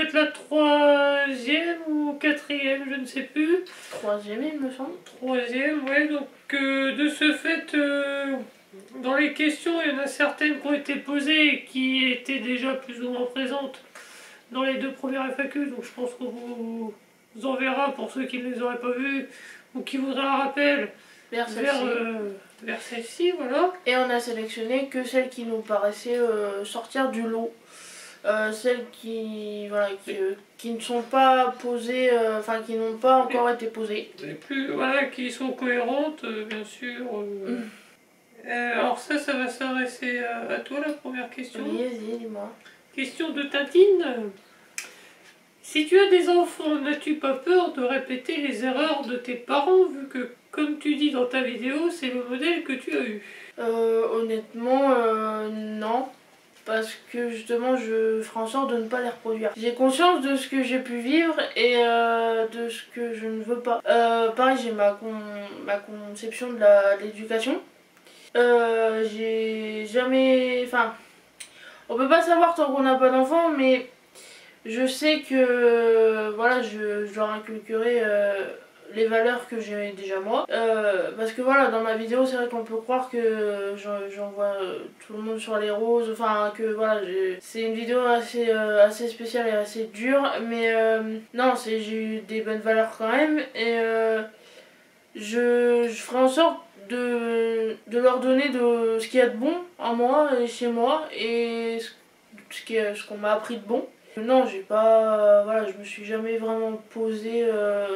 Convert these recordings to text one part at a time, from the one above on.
être la troisième ou quatrième, je ne sais plus. Troisième, il me semble. Troisième, ouais, donc de ce fait, dans les questions, il y en a certaines qui ont été posées et qui étaient déjà plus ou moins présentes dans les deux premières FAQ, donc je pense qu'on vous enverra pour ceux qui ne les auraient pas vues ou qui voudraient un rappel Vers celle-ci. vers celle-ci, voilà. Et on a sélectionné que celles qui nous paraissaient sortir du lot. Celles qui, voilà, qui ne sont pas posées, enfin qui n'ont pas encore été posées. Et plus, voilà, qui sont cohérentes, bien sûr. Alors ça va s'adresser à toi, la première question. Oui, vas-y, dis-moi. Question de Tatine. Si tu as des enfants, n'as-tu pas peur de répéter les erreurs de tes parents, vu que, comme tu dis dans ta vidéo, c'est le modèle que tu as eu? Honnêtement, non. Parce que justement, je ferai en sorte de ne pas les reproduire. J'ai conscience de ce que j'ai pu vivre et de ce que je ne veux pas. Pareil, j'ai ma conception de l'éducation. J'ai jamais... Enfin, on peut pas savoir tant qu'on n'a pas d'enfant, mais je sais que voilà, je leur inculquerai les valeurs que j'ai déjà moi. Parce que voilà, dans ma vidéo, c'est vrai qu'on peut croire que j'envoie tout le monde sur les roses. Enfin, que voilà, c'est une vidéo assez spéciale et assez dure. Mais non, j'ai eu des bonnes valeurs quand même. Et je ferai en sorte de leur donner ce qu'il y a de bon en moi et chez moi. Et ce qu'on m'a appris de bon. Non, j'ai pas. Voilà, je me suis jamais vraiment posé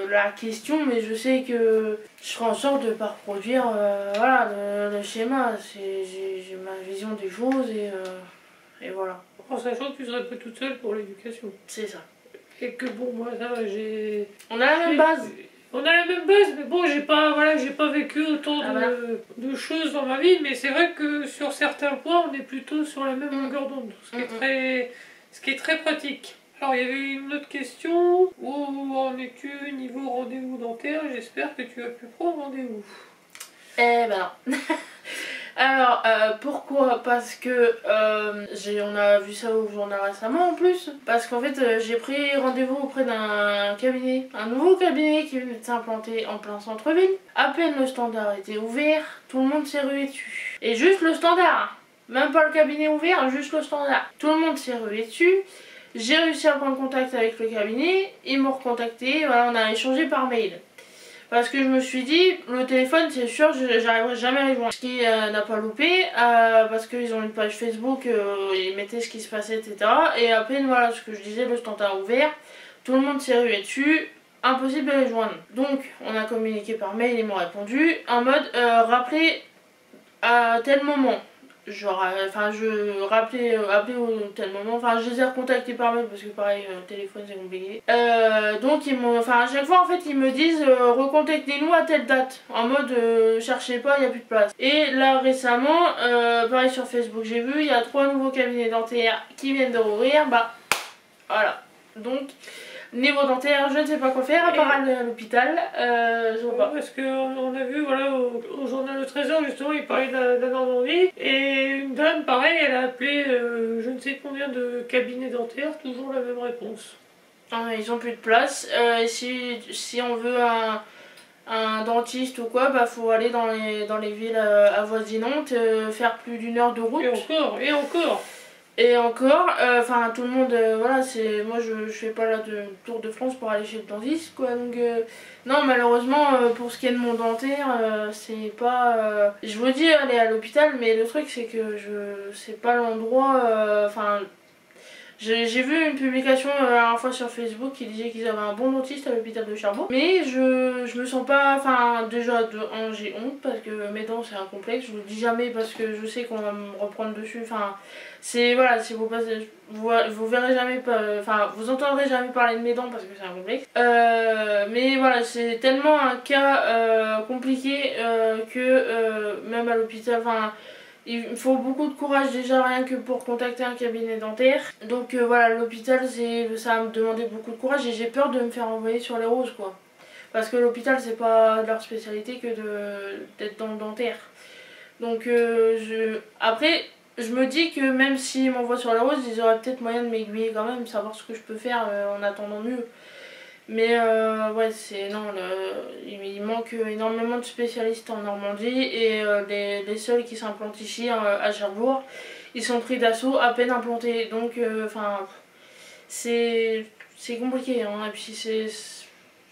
la question, mais je sais que je ferai en sorte de ne pas reproduire voilà, le schéma. J'ai ma vision des choses et voilà. En sachant que tu serais pas toute seule pour l'éducation. C'est ça. Et que bon, moi, ça, j'ai. On a la même base. On a la même base, mais bon, j'ai pas vécu autant de choses dans ma vie, mais c'est vrai que sur certains points, on est plutôt sur la même longueur d'onde, ce qui est très pratique. Alors, il y avait une autre question. Où en es-tu niveau rendez-vous dentaire? J'espère que tu as pu prendre rendez-vous. Eh ben non. Alors, pourquoi? Parce que on a vu ça au journal récemment en plus. Parce qu'en fait, j'ai pris rendez-vous auprès d'un cabinet, un nouveau cabinet qui venait de s'implanter en plein centre-ville. À peine le standard était ouvert, tout le monde s'est rué dessus. Et juste le standard, même pas le cabinet ouvert, juste le standard. Tout le monde s'est rué dessus. J'ai réussi à prendre contact avec le cabinet, ils m'ont recontacté, voilà, on a échangé par mail. Parce que je me suis dit, le téléphone c'est sûr, j'arriverai jamais à les joindre. Ce qui n'a pas loupé, parce qu'ils ont une page Facebook, ils mettaient ce qui se passait, etc. Et à peine, voilà, ce que je disais, le standard ouvert, tout le monde s'est rué dessus, impossible de les joindre. Donc, on a communiqué par mail, ils m'ont répondu, en mode, rappelez à tel moment. Je rappelais au tel moment, enfin je les ai recontactés par mail parce que pareil, téléphone c'est compliqué. Donc ils m'ont, enfin à chaque fois en fait ils me disent recontactez-nous à telle date, en mode cherchez pas, il n'y a plus de place. Et là récemment, pareil sur Facebook j'ai vu, il y a 3 nouveaux cabinets dentaires qui viennent de rouvrir, bah voilà. Donc niveau dentaire, je ne sais pas quoi faire à part aller à l'hôpital. Parce qu'on a vu voilà, au journal Le Trésor, justement, il parlait de la Normandie. Et une dame, pareil, elle a appelé je ne sais combien de cabinets dentaires, toujours la même réponse. Ah, ils ont plus de place. Si on veut un dentiste ou quoi, bah faut aller dans les villes avoisinantes, faire plus d'1 heure de route. Et encore. Et encore, enfin tout le monde, voilà, moi je fais pas là de tour de France pour aller chez le dentiste quoi, donc non malheureusement pour ce qui est de mon dentaire, c'est pas, je vous dis aller à l'hôpital, mais le truc c'est que c'est pas l'endroit, enfin j'ai vu une publication la dernière fois sur Facebook qui disait qu'ils avaient un bon dentiste à l'hôpital de Cherbourg. Mais je me sens pas, enfin déjà de 1 j'ai honte parce que mes dents c'est un complexe, je vous le dis jamais parce que je sais qu'on va me reprendre dessus, enfin c'est voilà, si vous passez, vous verrez jamais, enfin vous entendrez jamais parler de mes dents parce que c'est un complexe. Mais voilà, c'est tellement un cas compliqué que même à l'hôpital, enfin il faut beaucoup de courage déjà rien que pour contacter un cabinet dentaire. Donc voilà, l'hôpital ça va me demander beaucoup de courage et j'ai peur de me faire envoyer sur les roses quoi. Parce que l'hôpital c'est pas leur spécialité que d'être dans le dentaire. Donc après je me dis que même s'ils m'envoient sur la route, ils auraient peut-être moyen de m'aiguiller quand même, savoir ce que je peux faire en attendant mieux. Mais ouais, c'est non, il manque énormément de spécialistes en Normandie et les seuls qui s'implantent ici à Cherbourg, ils sont pris d'assaut à peine implantés. Donc, enfin, c'est compliqué. Hein. Et puis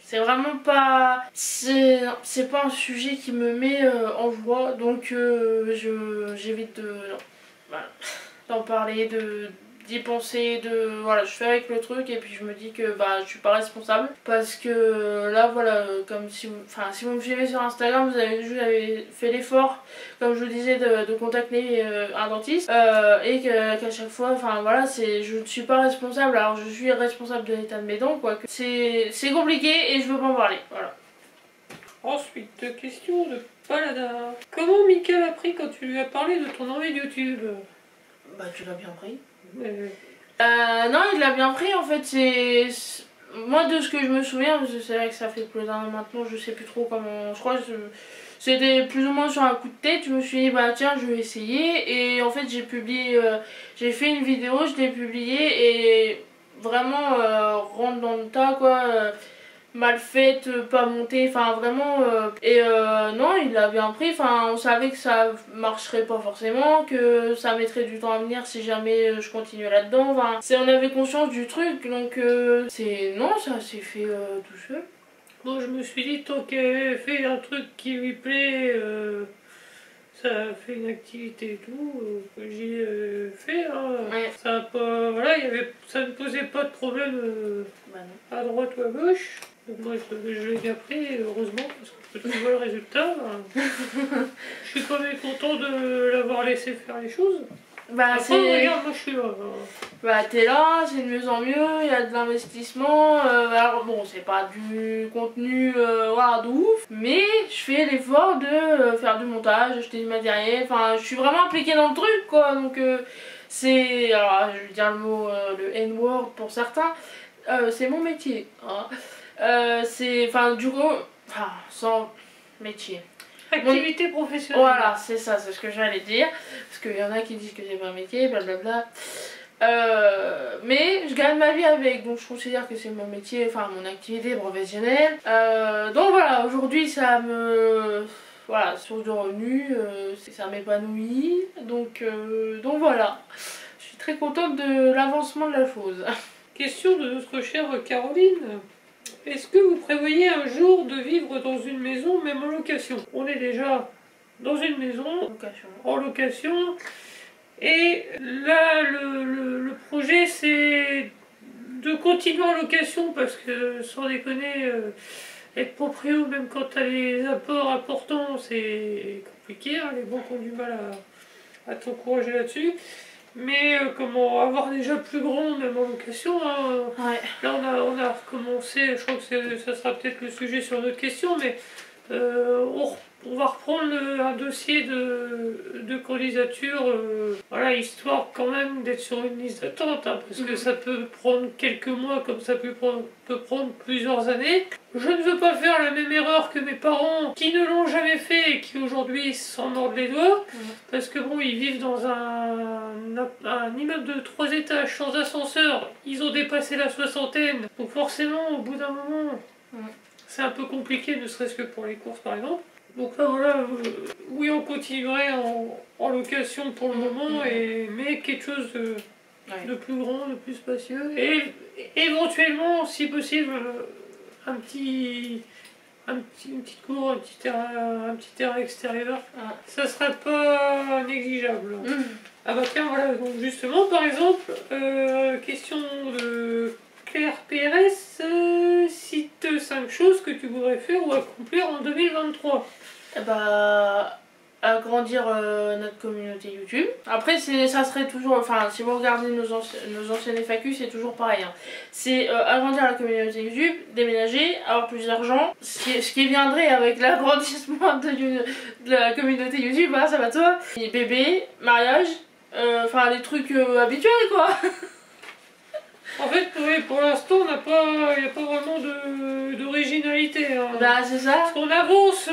c'est vraiment pas. C'est pas un sujet qui me met en joie. Donc, j'évite de. Non, voilà, d'en parler, d'y penser, voilà, je fais avec le truc et puis je me dis que bah je suis pas responsable parce que là voilà, comme si vous me suivez sur Instagram, vous avez vu, j'avais fait l'effort, comme je vous disais, de contacter un dentiste et qu'à chaque fois, enfin voilà, je ne suis pas responsable, alors je suis responsable de l'état de mes dents quoi, c'est compliqué et je veux pas en parler, voilà. Ensuite, question de Palada. Comment Mickaël a pris quand tu lui as parlé de ton envie de YouTube? Bah tu l'as bien pris. Euh, Non, il l'a bien pris en fait, moi de ce que je me souviens, c'est vrai que ça fait plus d'un an maintenant, je sais plus trop comment, je crois que c'était plus ou moins sur un coup de tête, je me suis dit bah tiens je vais essayer et en fait j'ai publié, j'ai fait une vidéo, je l'ai publiée et vraiment rentre dans le tas quoi, mal faite, pas montée, enfin vraiment non il l'a bien pris, enfin on savait que ça marcherait pas forcément, que ça mettrait du temps à venir si jamais je continuais là-dedans, enfin on avait conscience du truc donc non ça s'est fait tout seul. Moi je me suis dit tant qu'elle fait un truc qui lui plaît, ça fait une activité et tout, que j'ai fait, hein. Ouais. Ça a pas, voilà, ça ne posait pas de problème Bah non. à droite ou à gauche. Donc moi je l'ai bien pris, heureusement, parce que tu vois le résultat. Je suis quand même content de l'avoir laissé faire les choses. Bah Après, regarde, moi je suis là. Bah t'es là, c'est de mieux en mieux, il y a de l'investissement, alors bon c'est pas du contenu voilà, de ouf, mais je fais l'effort de faire du montage, acheter du matériel, enfin je suis vraiment impliquée dans le truc quoi, donc alors je vais dire le mot, le N-word pour certains, c'est mon métier, hein. Enfin du coup, sans métier. Activité professionnelle. Voilà, c'est ça, c'est ce que j'allais dire. Parce qu'il y en a qui disent que c'est pas un métier, blablabla. Mais je gagne ma vie avec, donc je considère que c'est mon métier, enfin mon activité professionnelle. Donc voilà, aujourd'hui ça me. Voilà, source de revenus, ça m'épanouit. Donc voilà, je suis très contente de l'avancement de la chose. Question de notre chère Caroline. Est-ce que vous prévoyez un jour de vivre dans une maison, même en location? On est déjà dans une maison, en location, et là le projet c'est de continuer en location parce que sans déconner, être proprio même quand t'as les apports importants c'est compliqué, hein, les banques ont du mal à t'encourager là-dessus. Mais comment avoir déjà plus grand, même en location, hein. Ouais. Là on a recommencé, je crois que ça sera peut-être le sujet sur notre question, mais on va reprendre un dossier de candidature, voilà, histoire quand même d'être sur une liste d'attente, hein, parce que ça peut prendre quelques mois comme ça peut prendre plusieurs années. Je ne veux pas faire la même erreur que mes parents qui ne l'ont jamais fait et qui aujourd'hui s'en mordent les doigts, parce que bon, ils vivent dans un immeuble de 3 étages sans ascenseur, ils ont dépassé la soixantaine, donc forcément au bout d'un moment c'est un peu compliqué, ne serait-ce que pour les courses par exemple. Donc là voilà, oui on continuerait en location pour le moment, mais quelque chose de plus grand, de plus spacieux, et éventuellement si possible une petite cour, un petit terrain extérieur, ça serait pas négligeable. Ah bah tiens voilà, donc justement par exemple, question de Claire PRS, cite 5 choses que tu voudrais faire ou accomplir en 2023. Bah, agrandir notre communauté YouTube. Après, ça serait toujours, enfin, si vous regardez nos anciennes FAQ, c'est toujours pareil. Hein. C'est agrandir la communauté YouTube, déménager, avoir plus d'argent, ce qui viendrait avec l'agrandissement de la communauté YouTube, hein, ça va toi. Et bébé, mariage, enfin, les trucs habituels quoi. En fait, oui, pour l'instant, il n'y a pas vraiment d'originalité. Hein. Bah, c'est ça. Parce qu'on avance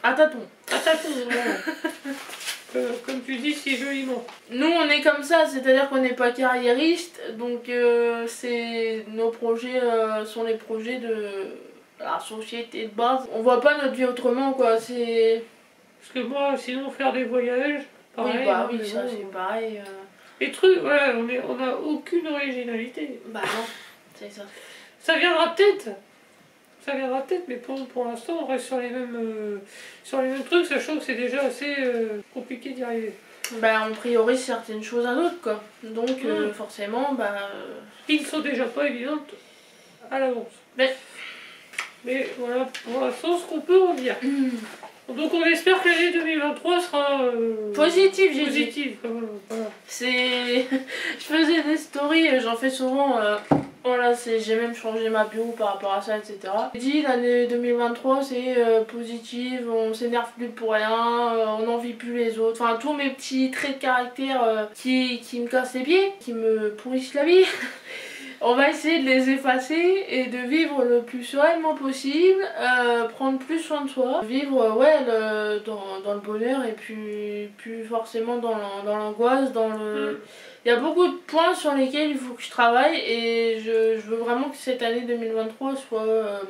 à tâtons. À tâtons, voilà. comme tu dis si joliment. Nous on est comme ça, c'est-à-dire qu'on n'est pas carriériste, donc nos projets sont les projets de la société de base. On voit pas notre vie autrement quoi, c'est... Parce que moi, sinon faire des voyages, pareil. Oui bah oui, ça c'est pareil. Les trucs, voilà, on a aucune originalité. Bah non, c'est ça. Ça viendra peut-être. Ça viendra peut-être, mais pour l'instant, on reste sur les mêmes trucs, sachant que c'est déjà assez compliqué d'y arriver. Bah on priorise certaines choses à d'autres quoi. Donc forcément, bah... Qui ne sont déjà pas évidentes à l'avance. Mais voilà, pour l'instant, ce qu'on peut en dire. Donc on espère que l'année 2023 sera positive, j'ai dit. Positive, voilà. C'est... Je faisais des stories, j'en fais souvent... Voilà, j'ai même changé ma bio par rapport à ça, etc. J'ai dit l'année 2023 c'est positive, on s'énerve plus pour rien, on n'envie plus les autres. Enfin, tous mes petits traits de caractère qui me cassent les pieds, qui me pourrissent la vie. On va essayer de les effacer et de vivre le plus sereinement possible, prendre plus soin de soi, vivre dans le bonheur et puis plus forcément dans l'angoisse, dans le... Il y a beaucoup de points sur lesquels il faut que je travaille et je veux vraiment que cette année 2023 soit...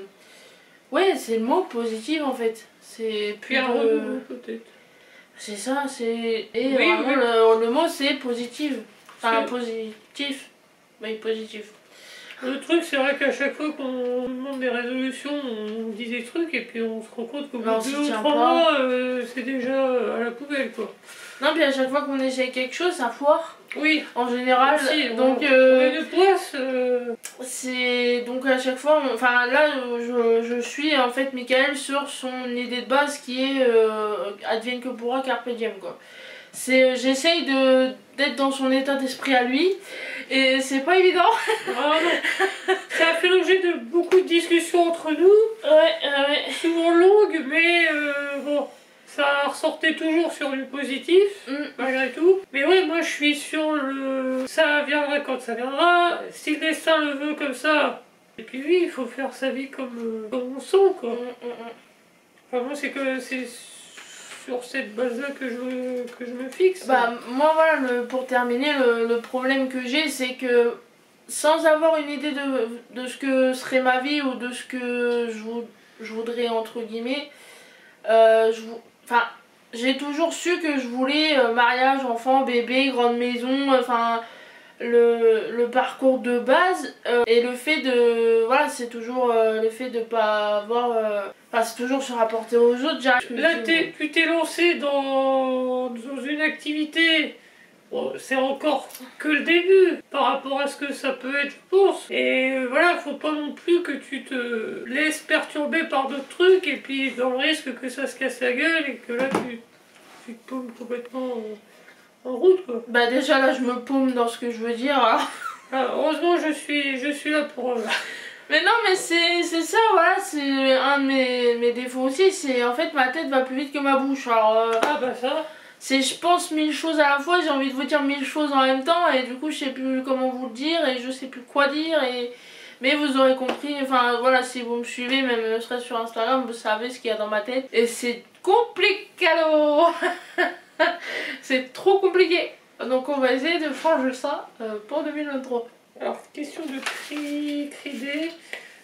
Ouais, c'est le mot positif en fait. C'est plus peut-être. C'est ça, c'est... Et oui, vraiment le mot c'est positif. Enfin, positif. Oui, positif. Le truc, c'est vrai qu'à chaque fois qu'on demande des résolutions, on dit des trucs et puis on se rend compte qu'au bout de 2 ou 3 mois, c'est déjà à la poubelle quoi. Non, puis à chaque fois qu'on essaie quelque chose, ça foire. Oui. En général, aussi, donc... on est de poisse. C'est... Donc à chaque fois, enfin là, je suis en fait Michael sur son idée de base qui est advienne que pourra, carpe diem quoi. J'essaye d'être dans son état d'esprit à lui et c'est pas évident. Ah non. Ça a fait l'objet de beaucoup de discussions entre nous. Ouais. Souvent longues, mais bon, ça ressortait toujours sur du positif, malgré tout. Mais ouais, moi je suis sur le... Ça viendra quand ça viendra. Si le destin le veut comme ça, et puis oui, il faut faire sa vie comme on sent quoi. Enfin moi c'est que c'est sur cette base-là que je me fixe. Bah moi voilà, pour terminer, le problème que j'ai c'est que sans avoir une idée de ce que serait ma vie ou de ce que je voudrais entre guillemets, enfin j'ai toujours su que je voulais mariage, enfant, bébé, grande maison, enfin le parcours de base et le fait de... Voilà, c'est toujours le fait de pas avoir... Enfin, c'est toujours se rapporter aux autres. Là, tu t'es lancé dans une activité, bon, c'est encore que le début par rapport à ce que ça peut être, je pense. Et voilà, faut pas non plus que tu te laisses perturber par d'autres trucs et puis dans le risque que ça se casse la gueule et que là, tu te paumes complètement en route quoi. Bah déjà là je me paume dans ce que je veux dire. Alors. Ah, heureusement je suis là pour... Mais non mais c'est ça voilà, c'est un de mes défauts aussi, c'est en fait ma tête va plus vite que ma bouche. Alors ah bah ça. C'est je pense 1000 choses à la fois, j'ai envie de vous dire 1000 choses en même temps et du coup je sais plus comment vous le dire et je sais plus quoi dire et... Mais vous aurez compris, enfin voilà, si vous me suivez, même ne serait-ce sur Instagram, vous savez ce qu'il y a dans ma tête. Et c'est complicado. C'est trop compliqué. Donc on va essayer de changer ça pour 2023. Alors, question de Cridé.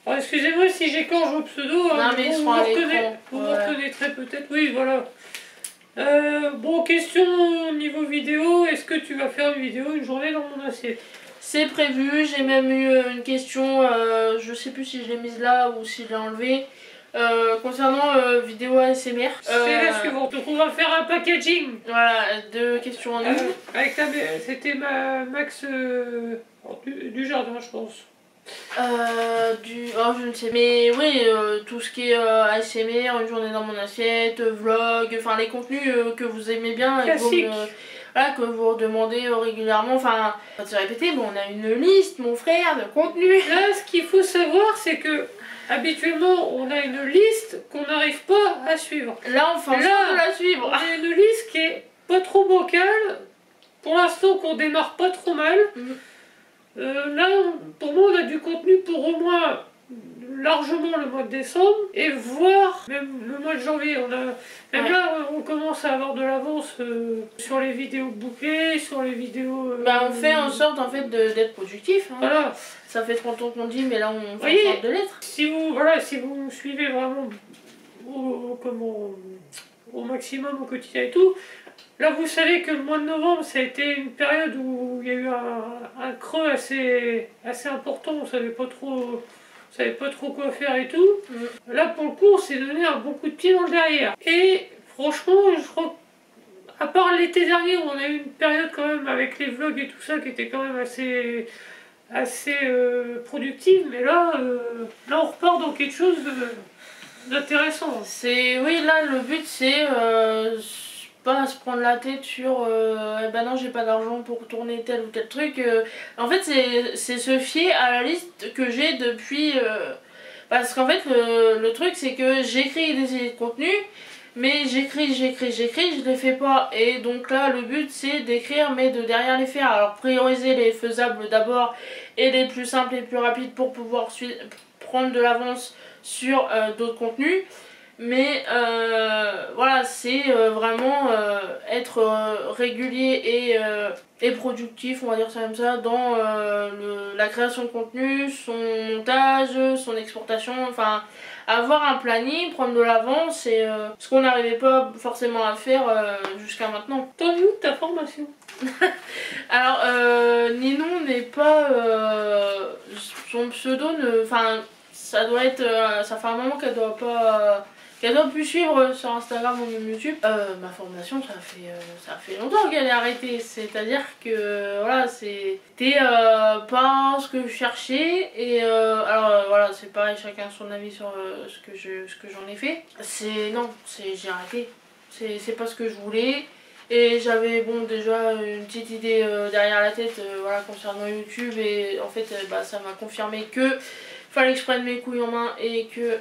Alors, excusez-moi si j'écorche vos pseudos. Non, mais ils seront à l'écran. Vous me reconnaîtrez peut-être. Oui, voilà. Bon, question au niveau vidéo. Est-ce que tu vas faire une vidéo, une journée dans mon assiette? C'est prévu. J'ai même eu une question. Je sais plus si je l'ai mise là ou si je l'ai enlevée. Concernant vidéo ASMR. C'est la suivante. Donc on va faire un packaging. Voilà, 2 questions en une. C'était ma Max du jardin, je pense. Oh, je ne sais. Mais oui, tout ce qui est ASMR, une journée dans mon assiette, vlog, enfin les contenus que vous aimez bien et que vous redemandez régulièrement. Enfin, pas se répéter, bon, on a une liste, mon frère, de contenus. Là, ce qu'il faut savoir, c'est que habituellement, on a une liste qu'on n'arrive pas à suivre. Là, on fait en sorte de la suivre. On a une liste qui est pas trop bancale. Pour l'instant, qu'on démarre pas trop mal. Là, pour moi, on a du contenu pour au moins largement le mois de décembre et voire même le mois de janvier. Même là, on commence à avoir de l'avance sur les vidéos bouclées, sur les vidéos... Bah on fait en sorte en fait d'être productif. Hein. Voilà. Ça fait 30 ans qu'on dit, mais là on fait en sorte de l'être. Si vous me suivez vraiment au maximum au quotidien et tout, là vous savez que le mois de novembre ça a été une période où il y a eu un creux assez important, on savait pas trop quoi faire et tout. Là pour le coup on s'est donné un bon coup de pied dans le derrière. Et franchement je crois à part l'été dernier où on a eu une période quand même avec les vlogs et tout ça qui était quand même assez productive, mais là on repart dans quelque chose d'intéressant. Oui, là le but c'est pas se prendre la tête sur eh ben non j'ai pas d'argent pour tourner tel ou tel truc. En fait c'est se fier à la liste que j'ai depuis parce qu'en fait le truc c'est que j'écris des idées de contenu, mais j'écris, je les fais pas. Et donc là, le but c'est d'écrire, mais de derrière les faire. Alors prioriser les faisables d'abord et les plus simples et les plus rapides pour pouvoir prendre de l'avance sur d'autres contenus. Mais voilà, c'est vraiment être régulier et productif, on va dire ça comme ça, dans la création de contenu, son montage, son exportation, enfin avoir un planning, prendre de l'avance, et ce qu'on n'arrivait pas forcément à faire jusqu'à maintenant. T'en es où de ta formation? Alors Ninon n'est pas son pseudo, enfin ça doit être, ça fait un moment qu'elle doit plus suivre sur Instagram ou même YouTube. Ma formation ça fait longtemps qu'elle est arrêtée, c'est-à-dire que voilà, c'était pas ce que je cherchais. Et alors voilà, c'est pareil, chacun son avis sur ce que j'en ai fait. J'ai arrêté, c'est pas ce que je voulais. Et j'avais bon déjà une petite idée derrière la tête voilà, concernant YouTube, et en fait ça m'a confirmé que fallait que je prenne mes couilles en main et que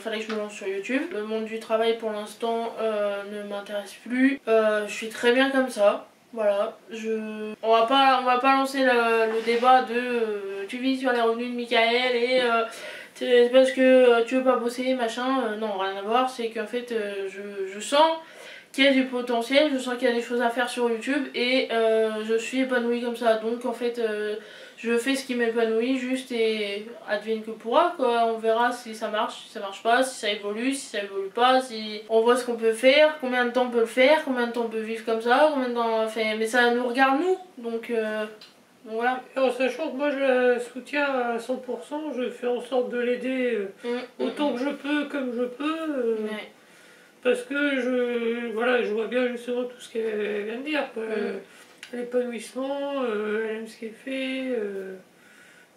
fallait que je me lance sur YouTube. Le monde du travail pour l'instant ne m'intéresse plus. Je suis très bien comme ça. Voilà, on va pas lancer le débat de tu vis sur les revenus de Michael et c'est parce que tu veux pas bosser, machin. Non, rien à voir, c'est qu'en fait je sens qu'il y a du potentiel, je sens qu'il y a des choses à faire sur YouTube, et je suis épanouie comme ça. Donc en fait je fais ce qui m'épanouit juste, et advienne que pourra quoi. On verra si ça marche, si ça marche pas, si ça évolue pas, si on voit ce qu'on peut faire, combien de temps on peut le faire, combien de temps on peut vivre comme ça, combien de temps mais ça nous regarde nous, donc voilà. En sachant que moi je la soutiens à 100%, je fais en sorte de l'aider autant que je peux, comme je peux. Ouais. Parce que je vois bien justement tout ce qu'elle vient de dire. L'épanouissement, elle aime ce qu'elle fait,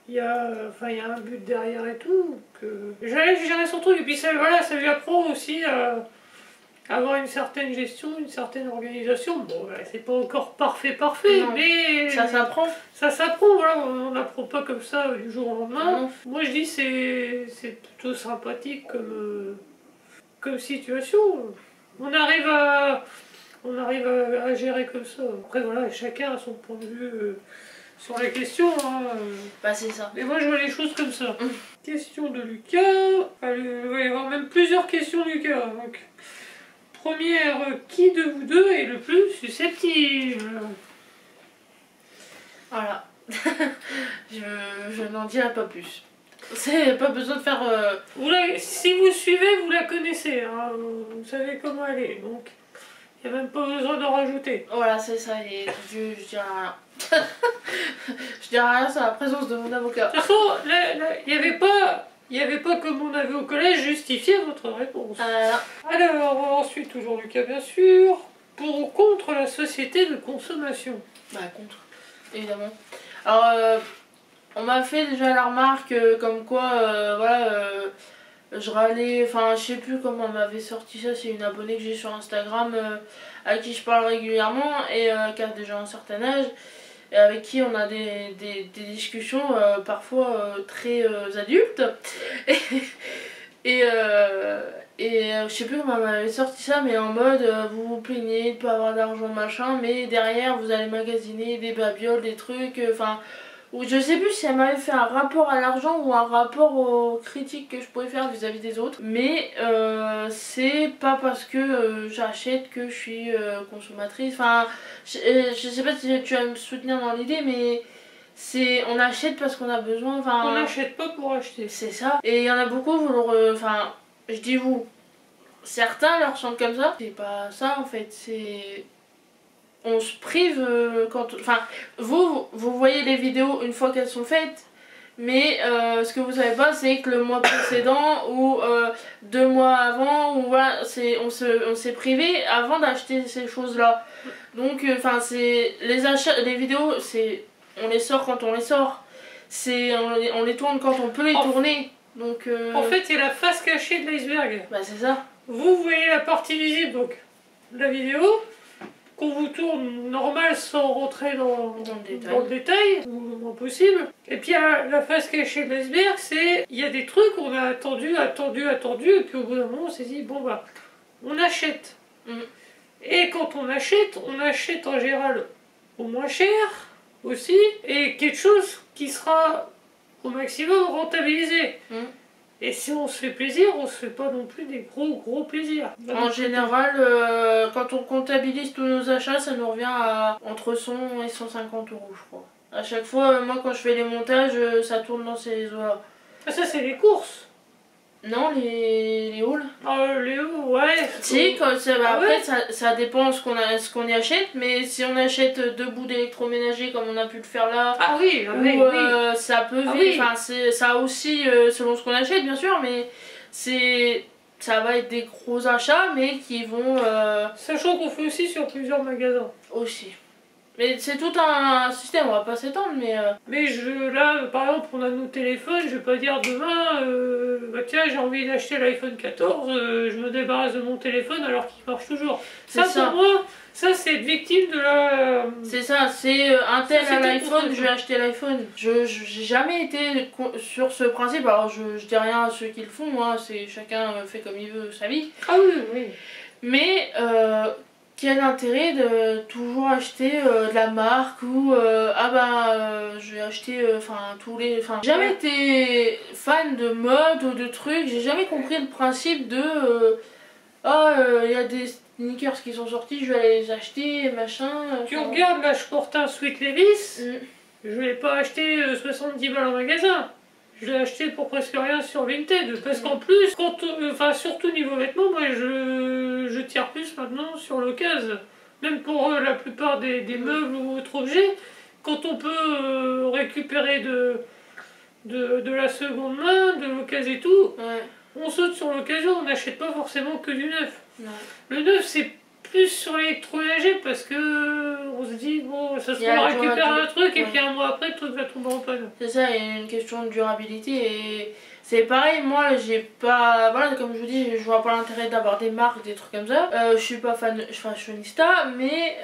il y a un but derrière et tout. J'allais gérer son truc, et puis ça lui apprend aussi à avoir une certaine gestion, une certaine organisation. Bon, c'est pas encore parfait, non, mais ça s'apprend. Ça s'apprend, voilà, on n'apprend pas comme ça du jour au lendemain. Non. Moi je dis c'est plutôt sympathique comme situation. On arrive à gérer comme ça. Après voilà, chacun a son point de vue sur la question. Hein. Bah c'est ça. Mais moi je vois les choses comme ça. Question de Lucas. Il va y avoir même plusieurs questions Lucas. Donc, première, qui de vous deux est le plus susceptible? Voilà. je n'en dirai pas plus. C'est pas besoin de faire... Si vous suivez, vous la connaissez. Hein. Vous savez comment elle est. Donc il n'y a même pas besoin d'en rajouter. Voilà, c'est ça, et je dirais rien. Je dirais rien sur la présence de mon avocat. De toute façon, il n'y avait pas comme on avait au collège justifié votre réponse. Alors, ensuite, toujours Lucas, bien sûr. Pour ou contre la société de consommation? Bah, contre, évidemment. Alors, on m'a fait déjà la remarque comme quoi, voilà... je râlais, enfin je sais plus comment on m'avait sorti ça, c'est une abonnée que j'ai sur Instagram à qui je parle régulièrement et qui a déjà un certain âge et avec qui on a des discussions parfois très adultes et je sais plus comment on m'avait sorti ça, mais en mode vous vous plaignez de pas avoir d'argent machin, mais derrière vous allez magasiner des babioles, des trucs, enfin Ou je sais plus si elle m'avait fait un rapport à l'argent ou un rapport aux critiques que je pouvais faire vis-à-vis des autres. Mais c'est pas parce que j'achète que je suis consommatrice. Enfin, je sais pas si tu vas me soutenir dans l'idée, mais on achète parce qu'on a besoin. Enfin, on n'achète pas pour acheter. C'est ça. Et il y en a beaucoup, enfin, je dis vous. Certains leur ressentent comme ça. C'est pas ça en fait. C'est on se prive quand... Enfin, vous voyez les vidéos une fois qu'elles sont faites, mais ce que vous savez pas, c'est que le mois précédent ou 2 mois avant, ou voilà, on s'est privé avant d'acheter ces choses-là. Donc, enfin, c'est les achats, les vidéos, c'est on les sort quand on les sort. On les tourne quand on peut les tourner. Donc, en fait, c'est la face cachée de l'iceberg. Bah, c'est ça. Vous voyez la partie visible, donc de la vidéo. Qu'on vous tourne normal sans rentrer dans le détail, ou le moins possible. Et puis la face cachée de l'iceberg, c'est il y a des trucs on a attendu, et puis au bout d'un moment on s'est dit bon bah on achète. Et quand on achète en général au moins cher aussi, et quelque chose qui sera au maximum rentabilisé. Et si on se fait plaisir, on se fait pas non plus des gros plaisirs. En général, quand on comptabilise tous nos achats, ça nous revient à entre 100 et 150 euros, je crois. À chaque fois, moi quand je fais les montages, ça tourne dans ces eaux-là. Ah, ça c'est les courses. Non, les hauls. Les hauls, ouais. Si, après ça dépend ce qu'on y achète, mais si on achète 2 bouts d'électroménager comme on a pu le faire là, oui. ça peut enfin ça aussi selon ce qu'on achète bien sûr, mais ça va être des gros achats mais qui vont... Sachant qu'on fait aussi sur plusieurs magasins. Aussi. Mais c'est tout un système, on va pas s'étendre, mais... Mais là, par exemple, on a nos téléphones, je vais pas dire demain, bah tiens, j'ai envie d'acheter l'iPhone 14, je me débarrasse de mon téléphone alors qu'il marche toujours. Ça, pour moi, ça c'est être victime de la... C'est ça, c'est un tel à l'iPhone, je vais acheter l'iPhone. J'ai jamais été sur ce principe, alors je dis rien à ceux qui le font, hein, chacun fait comme il veut sa vie. Ah oui. Mais... quel intérêt de toujours acheter de la marque ou je vais acheter tous les... Enfin, j'ai jamais été fan de mode ou de trucs, j'ai jamais compris le principe de il y a des sneakers qui sont sortis, je vais aller les acheter, machin. Tu regardes, là je porte un Sweet Levi's, je l'ai pas acheté 70 balles en magasin. Je l'ai acheté pour presque rien sur Vinted, parce qu'en plus, surtout niveau vêtements, moi je tire plus maintenant sur l'occasion. Même pour la plupart des meubles ou autres objets, quand on peut récupérer de la seconde main, de l'occasion et tout, on saute sur l'occasion, on n'achète pas forcément que du neuf. Le neuf c'est plus sur l'électroménager parce que on se dit bon ça se trouve on récupère un truc et puis un mois après le truc va tomber en panne. C'est ça, il y a une question de durabilité et c'est pareil, moi j'ai pas, voilà comme je vous dis, je vois pas l'intérêt d'avoir des marques, des trucs comme ça. Je suis pas fashionista, mais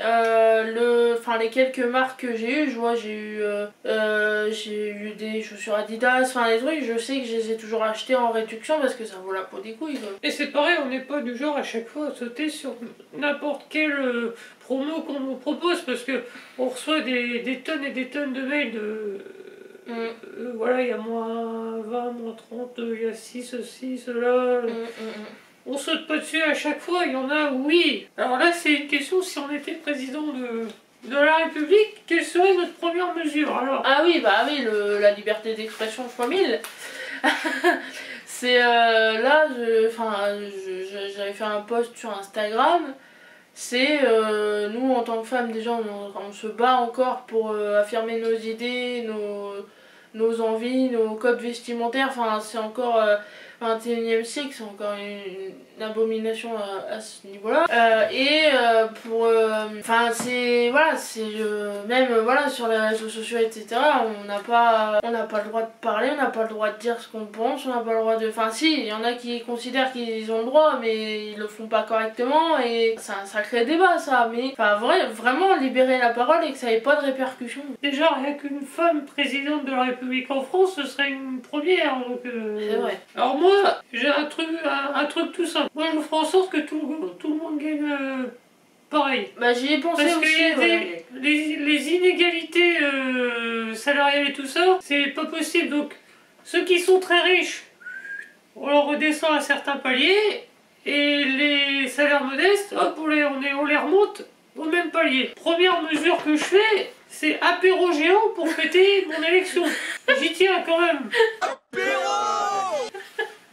les quelques marques que j'ai eues, je vois j'ai eu des chaussures Adidas, enfin des trucs, je sais que je les ai toujours achetées en réduction parce que ça vaut la peau des couilles quoi. Et c'est pareil, on n'est pas du genre à chaque fois à sauter sur n'importe quelle promo qu'on nous propose parce que on reçoit des tonnes et des tonnes de mails de... voilà, il y a moins 20, moins 30, il y a 6, cela. On saute pas dessus à chaque fois, il y en a, oui. Alors là, c'est une question, si on était président de la République, quelle serait notre première mesure alors? Ah oui, la liberté d'expression fois 1000. C'est là, j'avais fait un post sur Instagram. C'est nous en tant que femmes déjà on se bat encore pour affirmer nos idées, nos envies, nos codes vestimentaires, enfin c'est encore 21e siècle, c'est encore une abomination à ce niveau-là. C'est voilà, même voilà sur les réseaux sociaux etc. On n'a pas le droit de parler, on n'a pas le droit de dire ce qu'on pense, on n'a pas le droit de... Enfin si, il y en a qui considèrent qu'ils ont le droit mais ils le font pas correctement et ça crée débat ça, mais enfin vraiment libérer la parole et que ça ait pas de répercussions. Déjà rien qu'une femme présidente de la République en France ce serait une première donc c'est vrai. Alors moi j'ai un truc tout simple, moi je ferai en sorte que tout le monde gagne pareil. Bah j'y ai pensé Parce aussi. que Ouais. les inégalités salariales et tout ça, c'est pas possible. Donc ceux qui sont très riches, on leur redescend à certains paliers, et les salaires modestes, hop, on les remonte au même palier. Première mesure que je fais, c'est apéro géant pour fêter mon élection. J'y tiens quand même.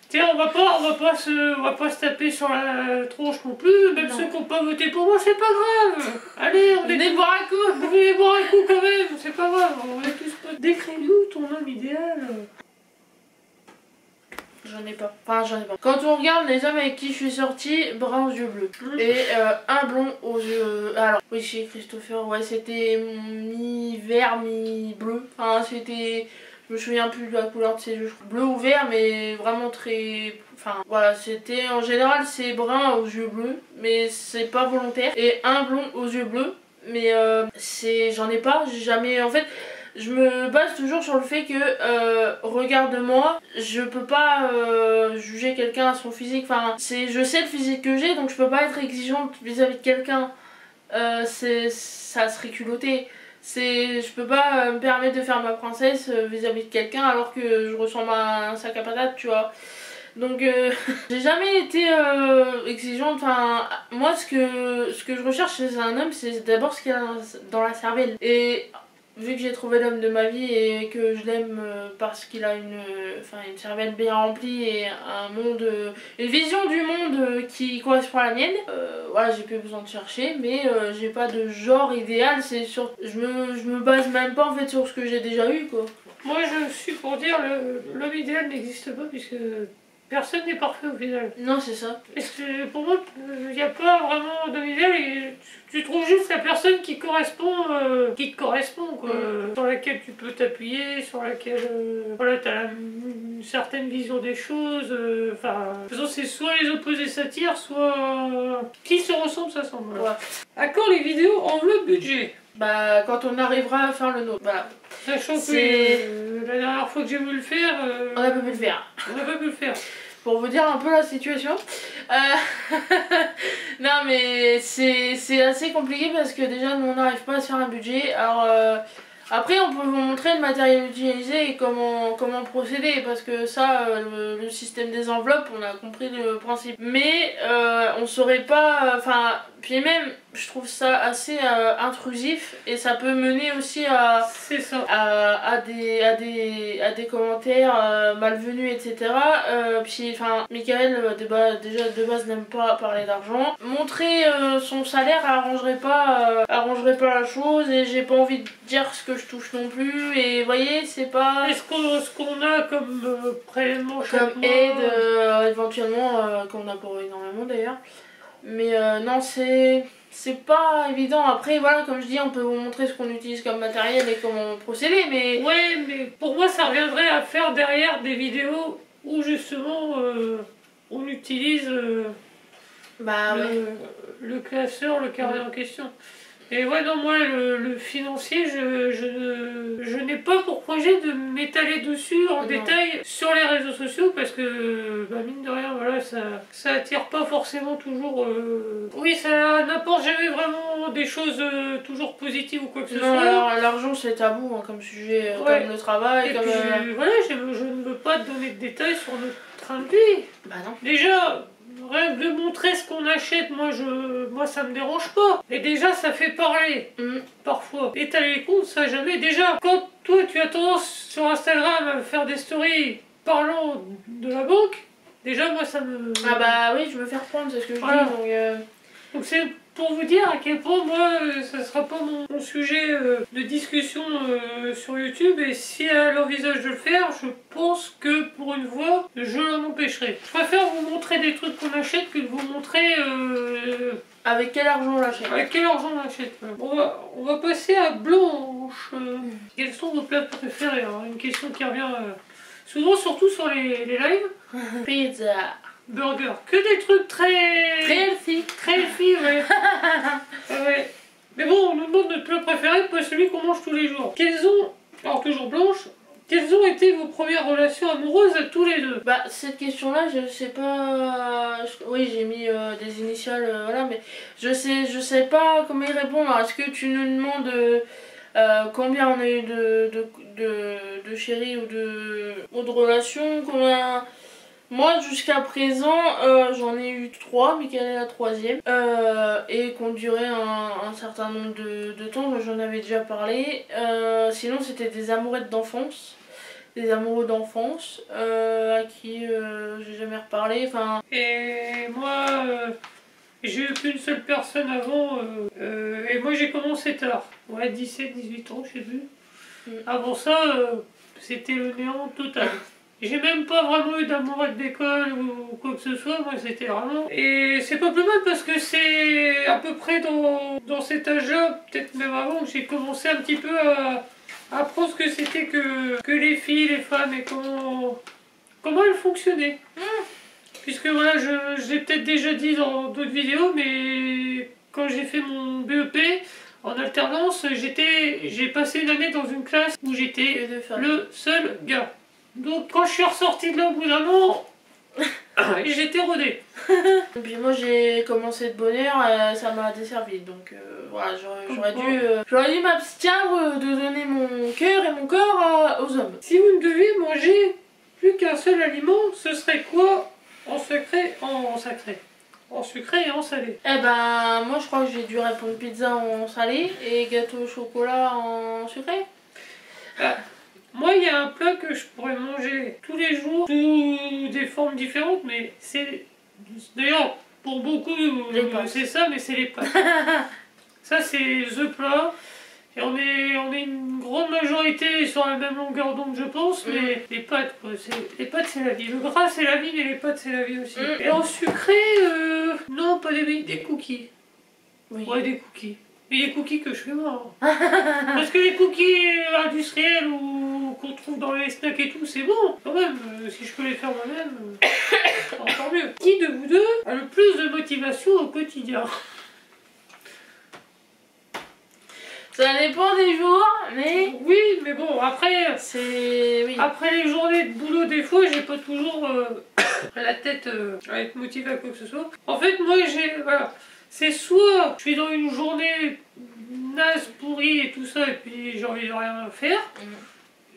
Tiens, on va pas se taper sur la tronche non plus, même Non. ceux qui n'ont pas voté pour moi, c'est pas grave. Allez, on est Venez boire un coup. vous voulez boire un coup quand même, c'est pas grave, on est tous potes. Décris-nous ton homme idéal. J'en ai pas. Enfin, j'en ai pas. Quand on regarde les hommes avec qui je suis sortie, brun aux yeux bleus. Et un blond aux yeux. Alors, oui, chez Christopher, ouais, c'était mi-vert, mi-bleu. Enfin, c'était. Je me souviens plus de la couleur de ses yeux. Bleu ou vert, mais vraiment très. Enfin, voilà, c'était. En général, c'est brun aux yeux bleus, mais c'est pas volontaire. Et un blond aux yeux bleus, mais j'en ai pas. J'ai jamais. En fait. Je me base toujours sur le fait que, regarde-moi, je peux pas juger quelqu'un à son physique. Enfin, je sais le physique que j'ai, donc je peux pas être exigeante vis-à-vis de quelqu'un. Ça serait culotté. Je peux pas me permettre de faire ma princesse vis-à-vis de quelqu'un alors que je ressemble à un sac à patates, tu vois. Donc j'ai jamais été exigeante. Enfin, moi ce que je recherche chez un homme, c'est d'abord ce qu'il y a dans la cervelle. Et vu que j'ai trouvé l'homme de ma vie et que je l'aime parce qu'il a une cervelle bien remplie et une vision du monde qui correspond à la mienne, voilà, j'ai plus besoin de chercher, mais j'ai pas de genre idéal. Je me base même pas en fait sur ce que j'ai déjà eu, quoi. Moi je suis pour dire l'homme idéal n'existe pas puisque personne n'est parfait au final. Non, c'est ça. Parce que pour moi, il n'y a pas vraiment d'homme idéal et tu trouves juste la personne qui te correspond quoi. Sur laquelle tu peux t'appuyer, sur laquelle voilà, tu as une certaine vision des choses. Enfin, de toute façon, c'est soit les opposés s'attirent, soit qui se ressemble s'assemble. Voilà. À quand les vidéos enveloppe budget? Bah, quand on arrivera à faire le nôtre. Voilà. Sachant que la dernière fois que j'ai voulu le faire, on a pas pu le faire. On n'a pas pu le faire. Pour vous dire un peu la situation. Non mais c'est assez compliqué parce que déjà nous on n'arrive pas à se faire un budget. Alors après on peut vous montrer le matériel utilisé et comment procéder parce que ça le système des enveloppes on a compris le principe. Mais on saurait pas, enfin puis même je trouve ça assez intrusif et ça peut mener aussi à des commentaires malvenus, etc. Puis enfin Michael déjà de base n'aime pas parler d'argent. Montrer son salaire arrangerait pas la chose et j'ai pas envie de dire ce que je touche non plus et vous voyez c'est pas... Est-ce qu'on a comme prélèvement comme aide éventuellement qu'on a pas énormément d'ailleurs. Mais non c'est pas évident. Après voilà comme je dis on peut vous montrer ce qu'on utilise comme matériel et comment procéder mais... Ouais mais pour moi ça reviendrait à faire derrière des vidéos où justement on utilise le classeur, le carré en question. Et ouais non moi le financier je n'ai pas pour projet de m'étaler dessus en détail sur les réseaux sociaux parce que mine de rien voilà ça attire pas forcément toujours oui ça n'apporte jamais vraiment des choses toujours positives ou quoi que ce soit. Alors l'argent c'est tabou hein, comme sujet, comme le travail. Et comme puis, voilà je ne veux pas te donner de détails sur notre train de vie. Bah non. Déjà rien que de montrer ce qu'on achète, moi ça me dérange pas. Et déjà ça fait parler, parfois. Étaler les comptes, ça jamais. Déjà, quand toi tu as tendance sur Instagram à faire des stories parlant de la banque, déjà moi ça me... Ah bah oui, je veux faire prendre, c'est ce que je dis. Donc c'est pour vous dire à quel point moi ça sera pas mon sujet de discussion sur YouTube et si elle envisage de le faire, je pense que pour une fois je l'en empêcherai. Je préfère vous montrer des trucs qu'on achète que de vous montrer avec quel argent on l'achète. Avec quel argent on l'achète. On va passer à Blanche. Quels sont vos plats préférés? Alors, une question qui revient souvent surtout sur les lives. Pizza. Burger, que des trucs très healthy, ouais. Ouais. Mais bon, on nous demande notre plat préféré, pas celui qu'on mange tous les jours. Quels ont, alors toujours Blanche, Quelles ont été vos premières relations amoureuses à tous les deux? Bah, cette question-là, je sais pas. Oui, j'ai mis des initiales, voilà, mais je sais pas comment y répondre. Alors, est-ce que tu nous demandes combien on a eu de chéris ou de relations? Combien... Moi, jusqu'à présent, j'en ai eu 3, Michael est la troisième, et qui ont duré un certain nombre de temps, j'en avais déjà parlé. Sinon, c'était des amourettes d'enfance. Des amoureux d'enfance à qui j'ai jamais reparlé. Enfin... Et moi, j'ai eu qu'une seule personne avant, et moi j'ai commencé tard. Ouais, 17-18 ans, je sais plus. Avant ça, c'était le néant total. J'ai même pas vraiment eu d'amourette d'école ou quoi que ce soit, moi c'était vraiment... Et c'est pas plus mal parce que c'est à peu près dans cet âge-là, peut-être même avant, que j'ai commencé un petit peu à apprendre ce que c'était que les filles, les femmes et comment elles fonctionnaient. Puisque voilà, je l'ai peut-être déjà dit dans d'autres vidéos, mais quand j'ai fait mon BEP en alternance, j'ai passé une année dans une classe où j'étais le seul gars. Donc quand je suis ressortie de là au bout d'un an, j'étais rodée. Et puis moi j'ai commencé de bonne heure, ça m'a desservi. Donc voilà, j'aurais dû m'abstenir de donner mon cœur et mon corps aux hommes. Si vous ne deviez manger plus qu'un seul aliment, ce serait quoi en sucré et en salé? Eh ben moi je crois que j'ai dû répondre pizza en salé et gâteau au chocolat en sucré. Moi, il y a un plat que je pourrais manger tous les jours, sous des formes différentes, mais c'est... D'ailleurs, pour beaucoup, c'est ça, mais c'est les pâtes. Ça, c'est the plat. Et on est une grande majorité sur la même longueur d'onde, je pense, mais les pâtes, quoi. Les pâtes, c'est la vie. Le gras, c'est la vie, mais les pâtes, c'est la vie aussi. Et en sucré, non, pas des cookies. Oui. Ouais, des cookies. Mais les cookies que je fais moi. Parce que les cookies industriels ou qu'on trouve dans les snacks et tout, c'est bon. Quand même, si je peux les faire moi-même, encore mieux. Qui de vous deux a le plus de motivation au quotidien? Ça dépend des jours, mais... Oui, mais bon, après... Oui. Après les journées de boulot, des fois, j'ai pas toujours la tête à être motivée à quoi que ce soit. En fait, moi, voilà... C'est soit je suis dans une journée naze, pourrie et tout ça, et puis j'ai envie de rien faire.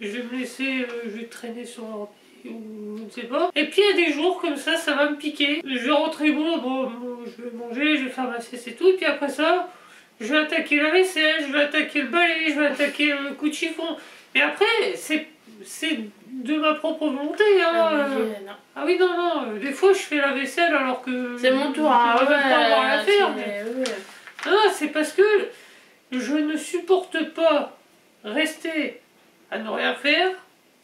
Je vais me laisser, je vais traîner sur l'ordi ou je ne sais pas. Et puis il y a des jours comme ça va me piquer. Je vais rentrer bon, je vais manger, je vais faire ma sieste et tout. Et puis après ça, je vais attaquer la vaisselle, je vais attaquer le balai, je vais attaquer le coup de chiffon. Et après, c'est de ma propre volonté. Hein. Ah oui, non, des fois je fais la vaisselle alors que... C'est mon tour, je ne pas avoir à faire. Mais... Non, c'est parce que je ne supporte pas rester à ne rien faire.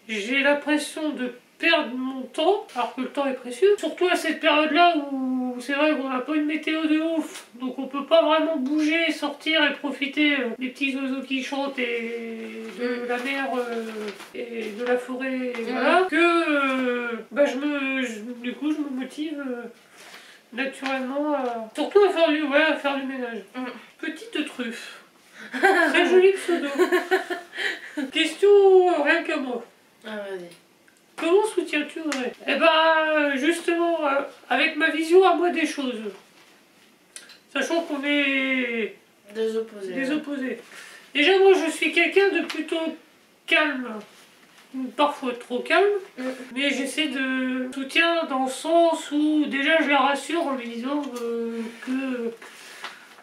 J'ai l'impression de perdre mon temps, alors que le temps est précieux. Surtout à cette période-là où c'est vrai qu'on n'a pas une météo de ouf, donc on peut pas vraiment bouger, sortir et profiter des petits oiseaux qui chantent et de la mer et de la forêt, et voilà. Que du coup je me motive naturellement surtout à faire du ménage. Petite truffe. Très joli pseudo. Question rien qu'à moi. Ah, vas-y. Comment soutiens-tu Audrey? Eh ben, justement, avec ma vision à moi des choses. Sachant qu'on est des opposés. Déjà, moi, je suis quelqu'un de plutôt calme. Parfois trop calme. Mais j'essaie de soutien dans le sens où, déjà, je la rassure en lui disant que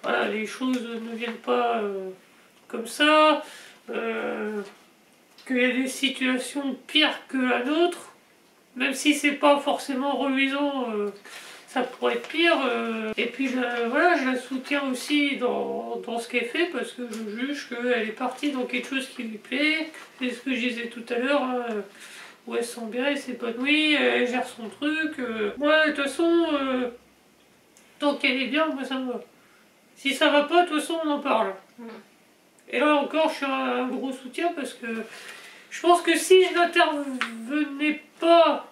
voilà, les choses ne viennent pas comme ça. Qu'il y a des situations pires que la nôtre, même si c'est pas forcément reluisant, ça pourrait être pire. Et puis je la soutiens aussi dans ce qu'elle fait parce que je juge qu'elle est partie dans quelque chose qui lui plaît. C'est ce que je disais tout à l'heure, hein, où elle se sent bien, elle s'épanouit, elle gère son truc. Moi, de toute façon, tant qu'elle est bien, moi ça me va. Si ça va pas, de toute façon, on en parle. Et là encore, je suis un gros soutien parce que je pense que si je n'intervenais pas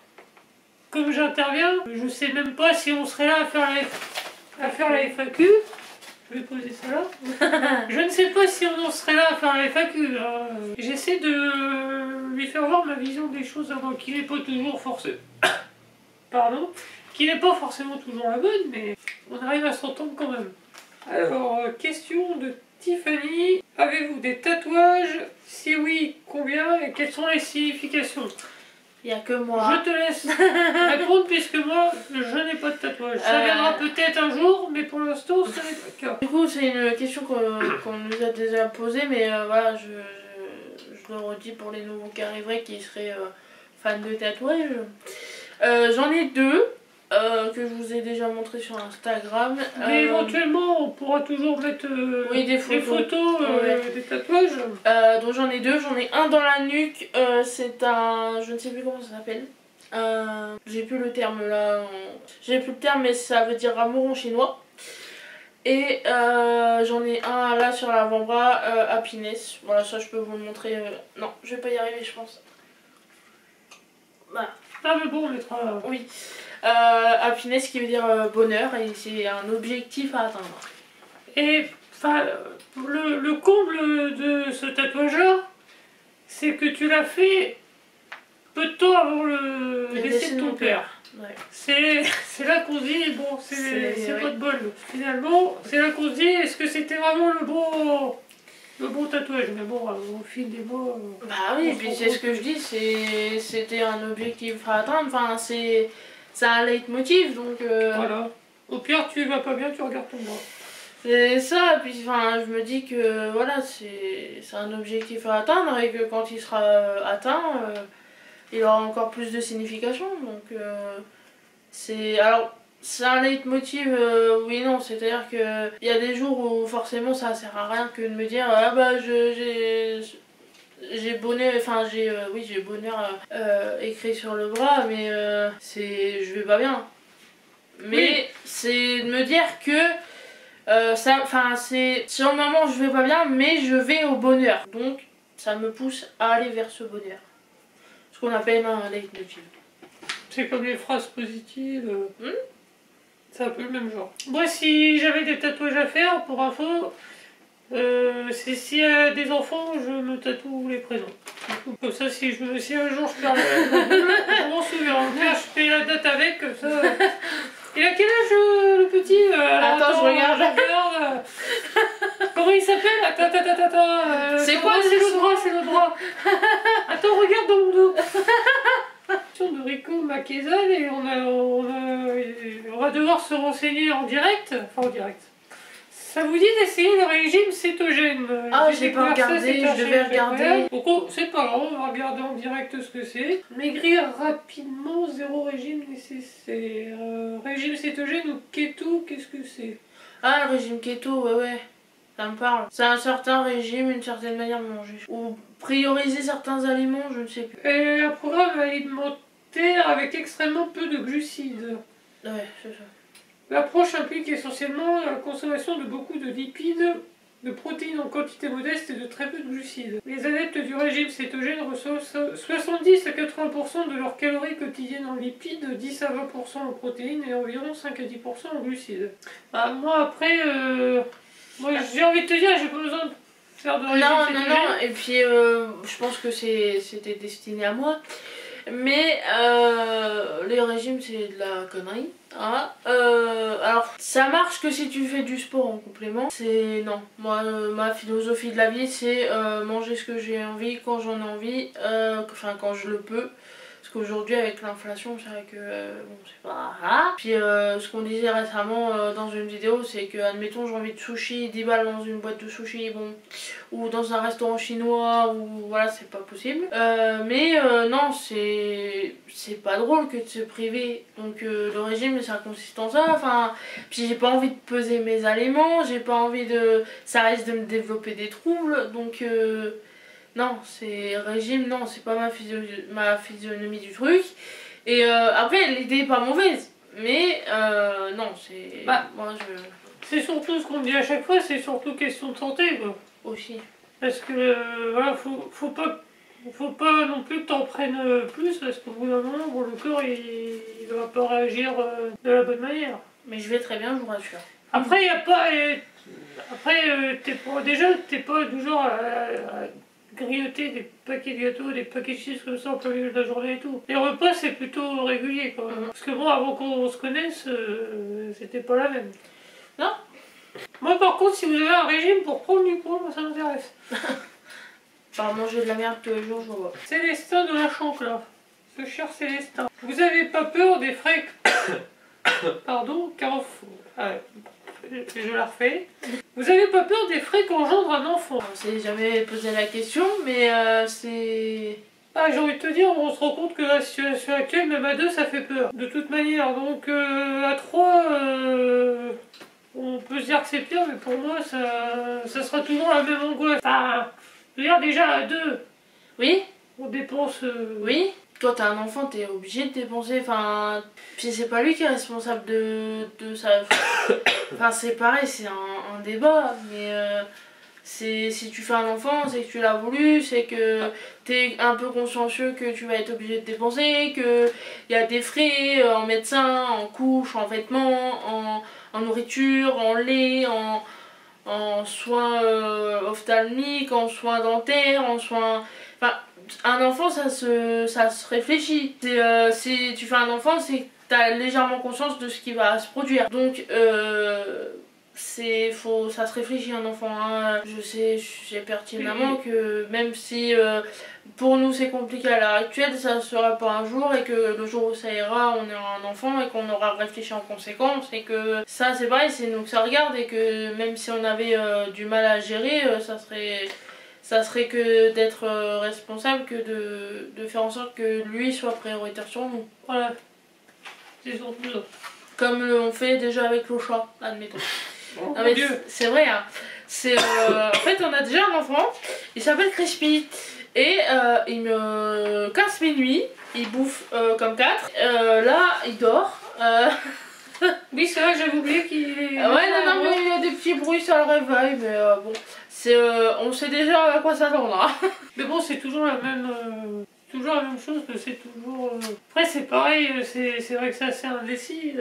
comme j'interviens, je sais même pas si on serait là à faire la FAQ. Je vais poser ça là. Je ne sais pas si on en serait là à faire la FAQ. J'essaie de lui faire voir ma vision des choses à moi, qui n'est pas toujours forcément... Pardon, qui n'est pas forcément toujours la bonne, mais on arrive à s'entendre quand même. Alors, question de Tiffany. Avez-vous des tatouages? Si oui, combien et quelles sont les significations? Il n'y a que moi. Je te laisse répondre puisque moi, je n'ai pas de tatouage. Ça viendra peut-être un jour, mais pour l'instant, ce n'est pas le cas. Du coup, c'est une question qu'on nous a déjà posée, mais voilà, je le redis pour les nouveaux qui arriveraient qui seraient fans de tatouage. J'en ai deux. Que je vous ai déjà montré sur Instagram. Mais éventuellement, on pourra toujours mettre oui, des photos des tatouages. Donc j'en ai deux. J'en ai un dans la nuque. C'est un... Je ne sais plus comment ça s'appelle. J'ai plus le terme là. J'ai plus le terme, mais ça veut dire amour en chinois. Et j'en ai un là sur l'avant-bras, happiness. Voilà, ça je peux vous le montrer. Non, je vais pas y arriver, je pense. Voilà. Ah mais bon, on mettra... Oui. Happiness qui veut dire bonheur et c'est un objectif à atteindre. Et enfin, le comble de ce tatouage-là, c'est que tu l'as fait peu de temps avant le décès de ton père. Ouais. C'est là qu'on se dit, bon, c'est pas de bol. Finalement, c'est là qu'on se dit, est-ce que c'était vraiment le bon tatouage? Mais bon, au fil des mots... bah oui, et puis c'est ce que je dis, c'était un objectif à atteindre, enfin c'est un leitmotiv, donc... Voilà. Au pire, tu vas pas bien, tu regardes ton bras. C'est ça, et puis enfin, je me dis que voilà, c'est un objectif à atteindre et que quand il sera atteint, il aura encore plus de signification, donc c'est... Alors, c'est un leitmotiv, oui non, c'est-à-dire que il y a des jours où forcément ça sert à rien que de me dire ah bah j'ai bonheur, enfin oui j'ai bonheur écrit sur le bras, mais je vais pas bien. Mais oui. C'est de me dire que c'est sur le moment je vais pas bien, mais je vais au bonheur. Donc ça me pousse à aller vers ce bonheur. Ce qu'on appelle un leitmotiv. C'est comme les phrases positives. C'est un peu le même genre. Moi, si j'avais des tatouages à faire, pour info, c'est s'il y a des enfants, je me tatoue les prénoms. Comme ça, si un jour je perds je m'en souviens. Je fais la date avec, comme ça. Il a quel âge le petit? Attends, je regarde. Comment il s'appelle? Attends. C'est quoi? C'est le bras. Attends, regarde dans mon dos. De Rico Maquezal et on va devoir se renseigner en direct. Enfin, en direct. Ça vous dit d'essayer le régime cétogène? Ah, j'ai pas regardé, je devais regarder. Donc, c'est pas grave, on va regarder en direct ce que c'est. Maigrir rapidement, zéro régime nécessaire. Régime cétogène ou keto, qu'est-ce que c'est? Ah, le régime keto, ouais. Ça me parle. C'est un certain régime, une certaine manière de manger. Ou prioriser certains aliments, je ne sais plus. Et un programme alimentaire avec extrêmement peu de glucides. Ouais, c'est ça. L'approche implique essentiellement la consommation de beaucoup de lipides, de protéines en quantité modeste et de très peu de glucides. Les adeptes du régime cétogène reçoivent 70 à 80% de leurs calories quotidiennes en lipides, 10 à 20% en protéines et environ 5 à 10% en glucides. Bah, moi après, j'ai envie de te dire, j'ai pas besoin de faire de régime cétogène. Non, et puis je pense que c'était destiné à moi. Mais les régimes c'est de la connerie. Hein. Alors ça marche que si tu fais du sport en complément. C'est non. Moi ma philosophie de la vie c'est manger ce que j'ai envie quand j'en ai envie. Enfin quand je le peux. Parce qu'aujourd'hui avec l'inflation c'est vrai que bon c'est pas... Ah. Puis ce qu'on disait récemment dans une vidéo c'est que admettons j'ai envie de sushi, 10 balles dans une boîte de sushi, bon, ou dans un restaurant chinois, ou voilà c'est pas possible. Mais non c'est pas drôle que de se priver. Donc le régime ça consiste en ça, enfin puis j'ai pas envie de peser mes aliments, j'ai pas envie de... ça risque de me développer des troubles, donc... non, c'est régime, non, c'est pas ma physionomie du truc. Et après, l'idée est pas mauvaise. Mais non, c'est... Bah, moi, c'est surtout ce qu'on dit à chaque fois, c'est surtout question de santé, quoi. Aussi. Parce que, voilà, faut pas non plus que t'en prennes plus, parce qu'au bout d'un moment, bon, le corps, il va pas réagir de la bonne manière. Mais je vais très bien, je vous rassure. Après, il n'y a pas... Après, t'es pas du genre grignoter des paquets de gâteaux, des paquets de chips comme ça en plein milieu de la journée et tout. Les repas, c'est plutôt régulier, quoi. Parce que bon, avant qu'on se connaisse, c'était pas la même. Non. Moi, par contre, si vous avez un régime pour prendre du poids, moi, ça m'intéresse. Par manger de la merde tous les jours, je vois. Célestin de la Chanque, là. Ce cher Célestin. Vous avez pas peur des frais... Pardon, car... Ah, je la refais. Vous avez pas peur des frais qu'engendre un enfant? On s'est jamais posé la question, mais c'est... Ah, j'ai envie de te dire, on se rend compte que la situation actuelle, même à 2, ça fait peur. De toute manière, donc à 3, on peut se dire que c'est pire, mais pour moi, ça sera toujours la même angoisse. Enfin, je veux dire, déjà à 2, Oui. on dépense... Oui. Quand t'as un enfant, t'es obligé de dépenser, enfin... Puis c'est pas lui qui est responsable de ça. Enfin, c'est pareil, c'est un débat, mais... si tu fais un enfant, c'est que tu l'as voulu, c'est que t'es un peu consciencieux que tu vas être obligé de dépenser, qu'il y a des frais en médecin, en couche, en vêtements, en nourriture, en lait, en soins ophtalmiques, en soins dentaires, en soins... Enfin, un enfant, ça se réfléchit. Si tu fais un enfant, c'est que t'as légèrement conscience de ce qui va se produire. Donc, ça se réfléchit un enfant, hein. Je sais pertinemment que même si pour nous c'est compliqué à l'heure actuelle, ça ne sera pas un jour, et que le jour où ça ira, on aura un enfant et qu'on aura réfléchi en conséquence, et que ça c'est pareil, c'est nous que ça regarde, et que même si on avait du mal à gérer, ça serait que d'être responsable, que de faire en sorte que lui soit prioritaire sur nous. Voilà, c'est surtout ça. Comme on fait déjà avec le chat, admettons. Oh, non mais Dieu. c'est vrai, hein. En fait on a déjà un enfant, il s'appelle Crispy, et il me casse mes nuits, il bouffe comme 4, là il dort. Oui, c'est vrai, j'avais oublié qu'il est... Ouais, non, mais il y a des petits bruits, ça le réveille, mais bon, on sait déjà à quoi s'attendre, hein. Mais bon, c'est toujours la même... toujours la même chose, que c'est toujours... Après, c'est pareil, c'est vrai que c'est assez indécis,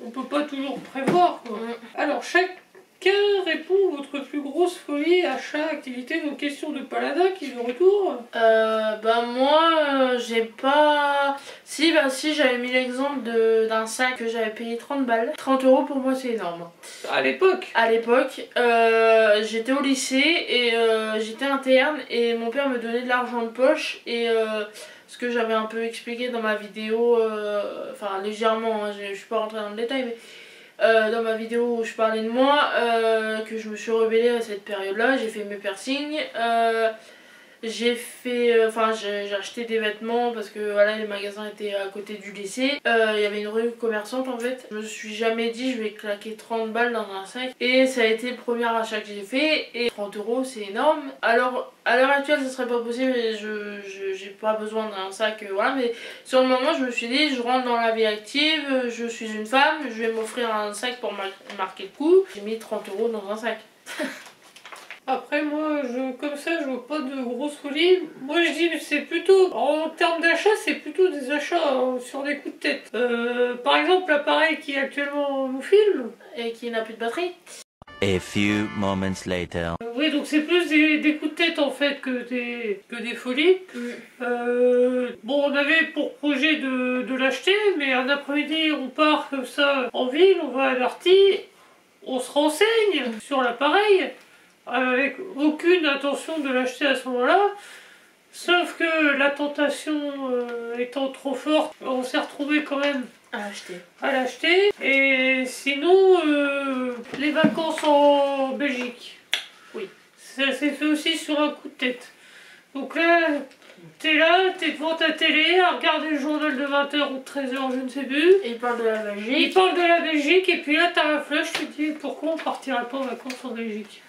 on peut pas toujours prévoir, quoi. Alors, chacun répond votre plus grosse folie, achat, activité, donc question de Paladin qui est de retour. Bah moi, j'ai pas... Si, j'avais mis l'exemple d'un sac que j'avais payé 30 balles. 30 € pour moi, c'est énorme. À l'époque? À l'époque, j'étais au lycée et j'étais interne, et mon père me donnait de l'argent de poche, et... ce que j'avais un peu expliqué dans ma vidéo, enfin légèrement, hein, je suis pas rentrée dans le détail, mais dans ma vidéo où je parlais de moi, que je me suis rebellée à cette période-là, j'ai fait mes piercings, j'ai acheté des vêtements parce que voilà, les magasins étaient à côté du lycée. Il y avait une rue commerçante en fait. Je me suis jamais dit je vais claquer 30 balles dans un sac. Et ça a été le premier achat que j'ai fait. Et 30 € c'est énorme. Alors à l'heure actuelle ça serait pas possible. J'ai pas besoin d'un sac. Voilà. Mais sur le moment je me suis dit je rentre dans la vie active. Je suis une femme. Je vais m'offrir un sac pour marquer le coup. J'ai mis 30 € dans un sac. Après moi, comme ça, je vois pas de grosses folies. Moi je dis c'est plutôt, en termes d'achat, c'est plutôt des achats sur des coups de tête. Par exemple l'appareil qui actuellement nous filme. Et qui n'a plus de batterie. A few moments later. Oui, donc c'est plus des coups de tête en fait que des folies. Bon, on avait pour projet de l'acheter, mais un après-midi on part comme ça en ville, on va à Darty, on se renseigne sur l'appareil, avec aucune intention de l'acheter à ce moment-là, sauf que la tentation étant trop forte, on s'est retrouvé quand même à l'acheter. Et sinon, les vacances en Belgique, oui, ça s'est fait aussi sur un coup de tête. Donc là, t'es devant ta télé à regarder le journal de 20h ou de 13h, je ne sais plus. Et il parle de la Belgique. Il parle de la Belgique, et puis là t'as un flash, tu te dis pourquoi on partirait pas en vacances en Belgique.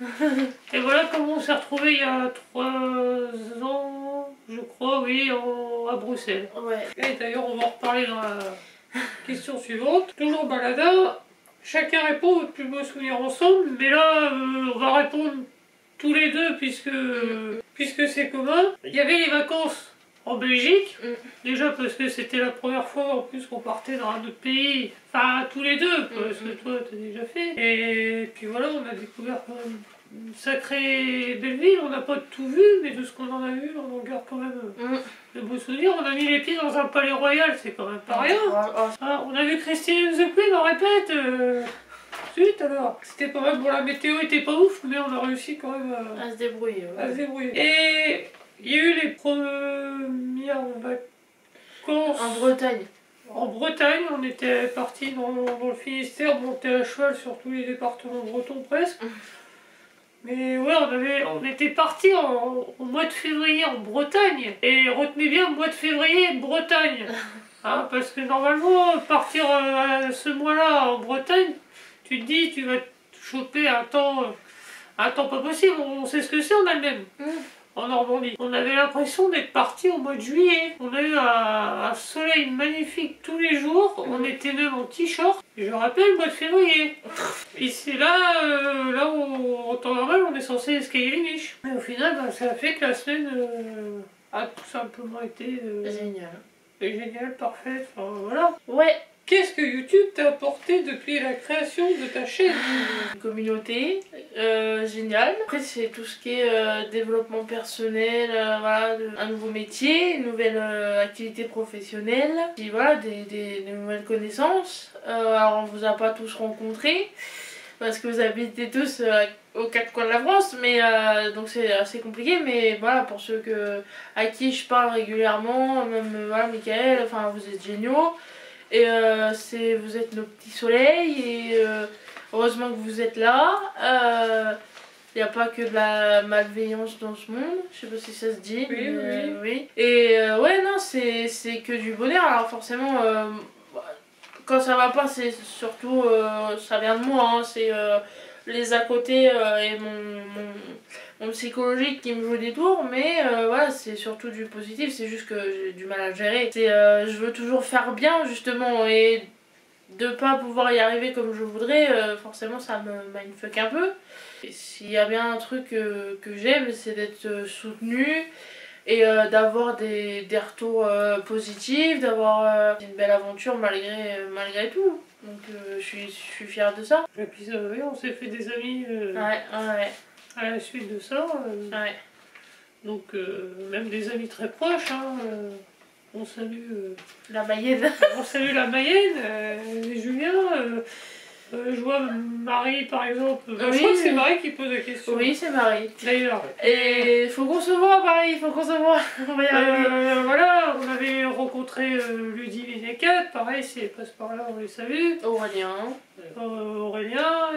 Et voilà comment on s'est retrouvés il y a 3 ans, je crois, oui, à Bruxelles. Ouais. Et d'ailleurs on va en reparler dans la question suivante. Toujours Baladin, chacun répond votre plus beau souvenir ensemble, mais là on va répondre tous les deux puisque c'est commun. Il y avait les vacances en Belgique. Déjà parce que c'était la première fois en plus qu'on partait dans un autre pays, enfin tous les deux, parce que toi t'as déjà fait. Et puis voilà, on a découvert quand même une sacrée belle ville, on n'a pas tout vu, mais de ce qu'on en a vu, on en garde quand même de beaux souvenirs. On a mis les pieds dans un palais royal, c'est quand même pas rien. Ah, on a vu Christine the Queen, on répète. Zut alors, c'était pas mal, bon la météo était pas ouf, mais on a réussi quand même à se débrouiller. À se débrouiller. Et il y a eu les premières vacances en Bretagne. En Bretagne, on était partis dans le Finistère, monter à cheval sur tous les départements bretons presque. Mais ouais, on était partis au mois de février en Bretagne. Et retenez bien, mois de février, Bretagne. Hein, parce que normalement, partir à ce mois-là en Bretagne, tu te dis, tu vas te choper un temps pas possible. On sait ce que c'est en Allemagne. En Normandie. On avait l'impression d'être parti au mois de juillet. On a eu un soleil magnifique tous les jours. On était même en t-shirt. Je rappelle, mois de février. Et c'est là où, en temps normal, on est censé escalader les niches. Mais au final, ça a fait que la semaine a tout simplement été génial, parfait. Enfin, voilà. Ouais. Qu'est-ce que YouTube t'a apporté depuis la création de ta chaîne? Une communauté géniale. Après c'est tout ce qui est développement personnel, voilà, un nouveau métier, une nouvelle activité professionnelle, puis voilà, des nouvelles connaissances. Alors on vous a pas tous rencontrés parce que vous habitez tous aux quatre coins de la France, mais donc c'est assez compliqué, mais voilà, pour ceux à qui je parle régulièrement, même voilà, Michael, enfin vous êtes géniaux. Et vous êtes nos petits soleils et heureusement que vous êtes là. Il n'y a pas que de la malveillance dans ce monde, je sais pas si ça se dit. Oui. Et ouais, non, c'est que du bonheur. Alors forcément, quand ça va pas, c'est surtout, ça vient de moi, hein, c'est les à côté et mon psychologique qui me joue des tours, mais voilà, c'est surtout du positif, c'est juste que j'ai du mal à gérer. Je veux toujours faire bien justement, et de pas pouvoir y arriver comme je voudrais, forcément ça me mindfuck un peu. S'il y a bien un truc que j'aime, c'est d'être soutenue et d'avoir des retours positifs, à une belle aventure malgré tout. Donc je suis fière de ça. Et puis oui, on s'est fait des amis Ouais. à la suite de ça. Ouais. Donc même des amis très proches. Hein, on salue la Mayenne. On salue la Mayenne, et Julien. Je vois Marie par exemple. Oui, je crois que c'est Marie qui pose la question. Oui, c'est Marie. D'ailleurs. Et faut qu'on se voit, Marie, faut qu'on se voit. On va y arriver. Voilà, on avait rencontré Ludivine et Kat, pareil, si elles passent par là, on les salue. Aurélien.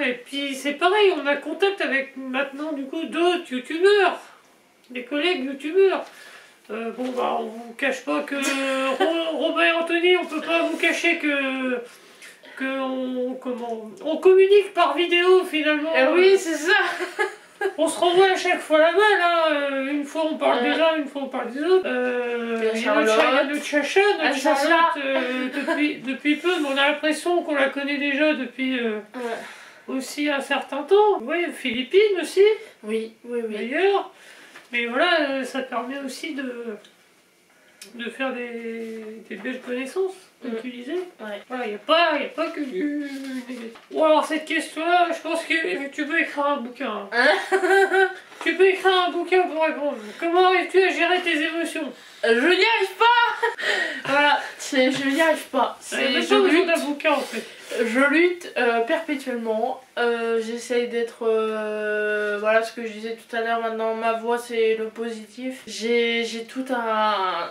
Et puis c'est pareil, on a contact avec maintenant du coup d'autres youtubeurs, des collègues youtubeurs. On vous cache pas que Robin et Anthony, on peut pas vous cacher on communique par vidéo finalement. Oui, c'est ça. On se renvoie à chaque fois la balle, hein. Une fois on parle des uns, une fois on parle des autres. Il y a notre Chacha, Charlotte, depuis peu, mais on a l'impression qu'on la connaît déjà depuis aussi un certain temps. Oui, Philippines aussi. Oui. D'ailleurs. Mais voilà, ça permet aussi de faire des belles connaissances, comme tu disais. Voilà, il n'y a pas que du négatif. Ou alors cette question-là, je pense que tu peux écrire un bouquin. Tu peux écrire un bouquin pour répondre. Comment arrives-tu à gérer tes émotions? Je n'y arrive pas. Voilà, je n'y arrive pas. Je lutte d'un bouquin en fait. Je lutte perpétuellement. J'essaye d'être... voilà ce que je disais tout à l'heure, maintenant ma voix c'est le positif. J'ai tout un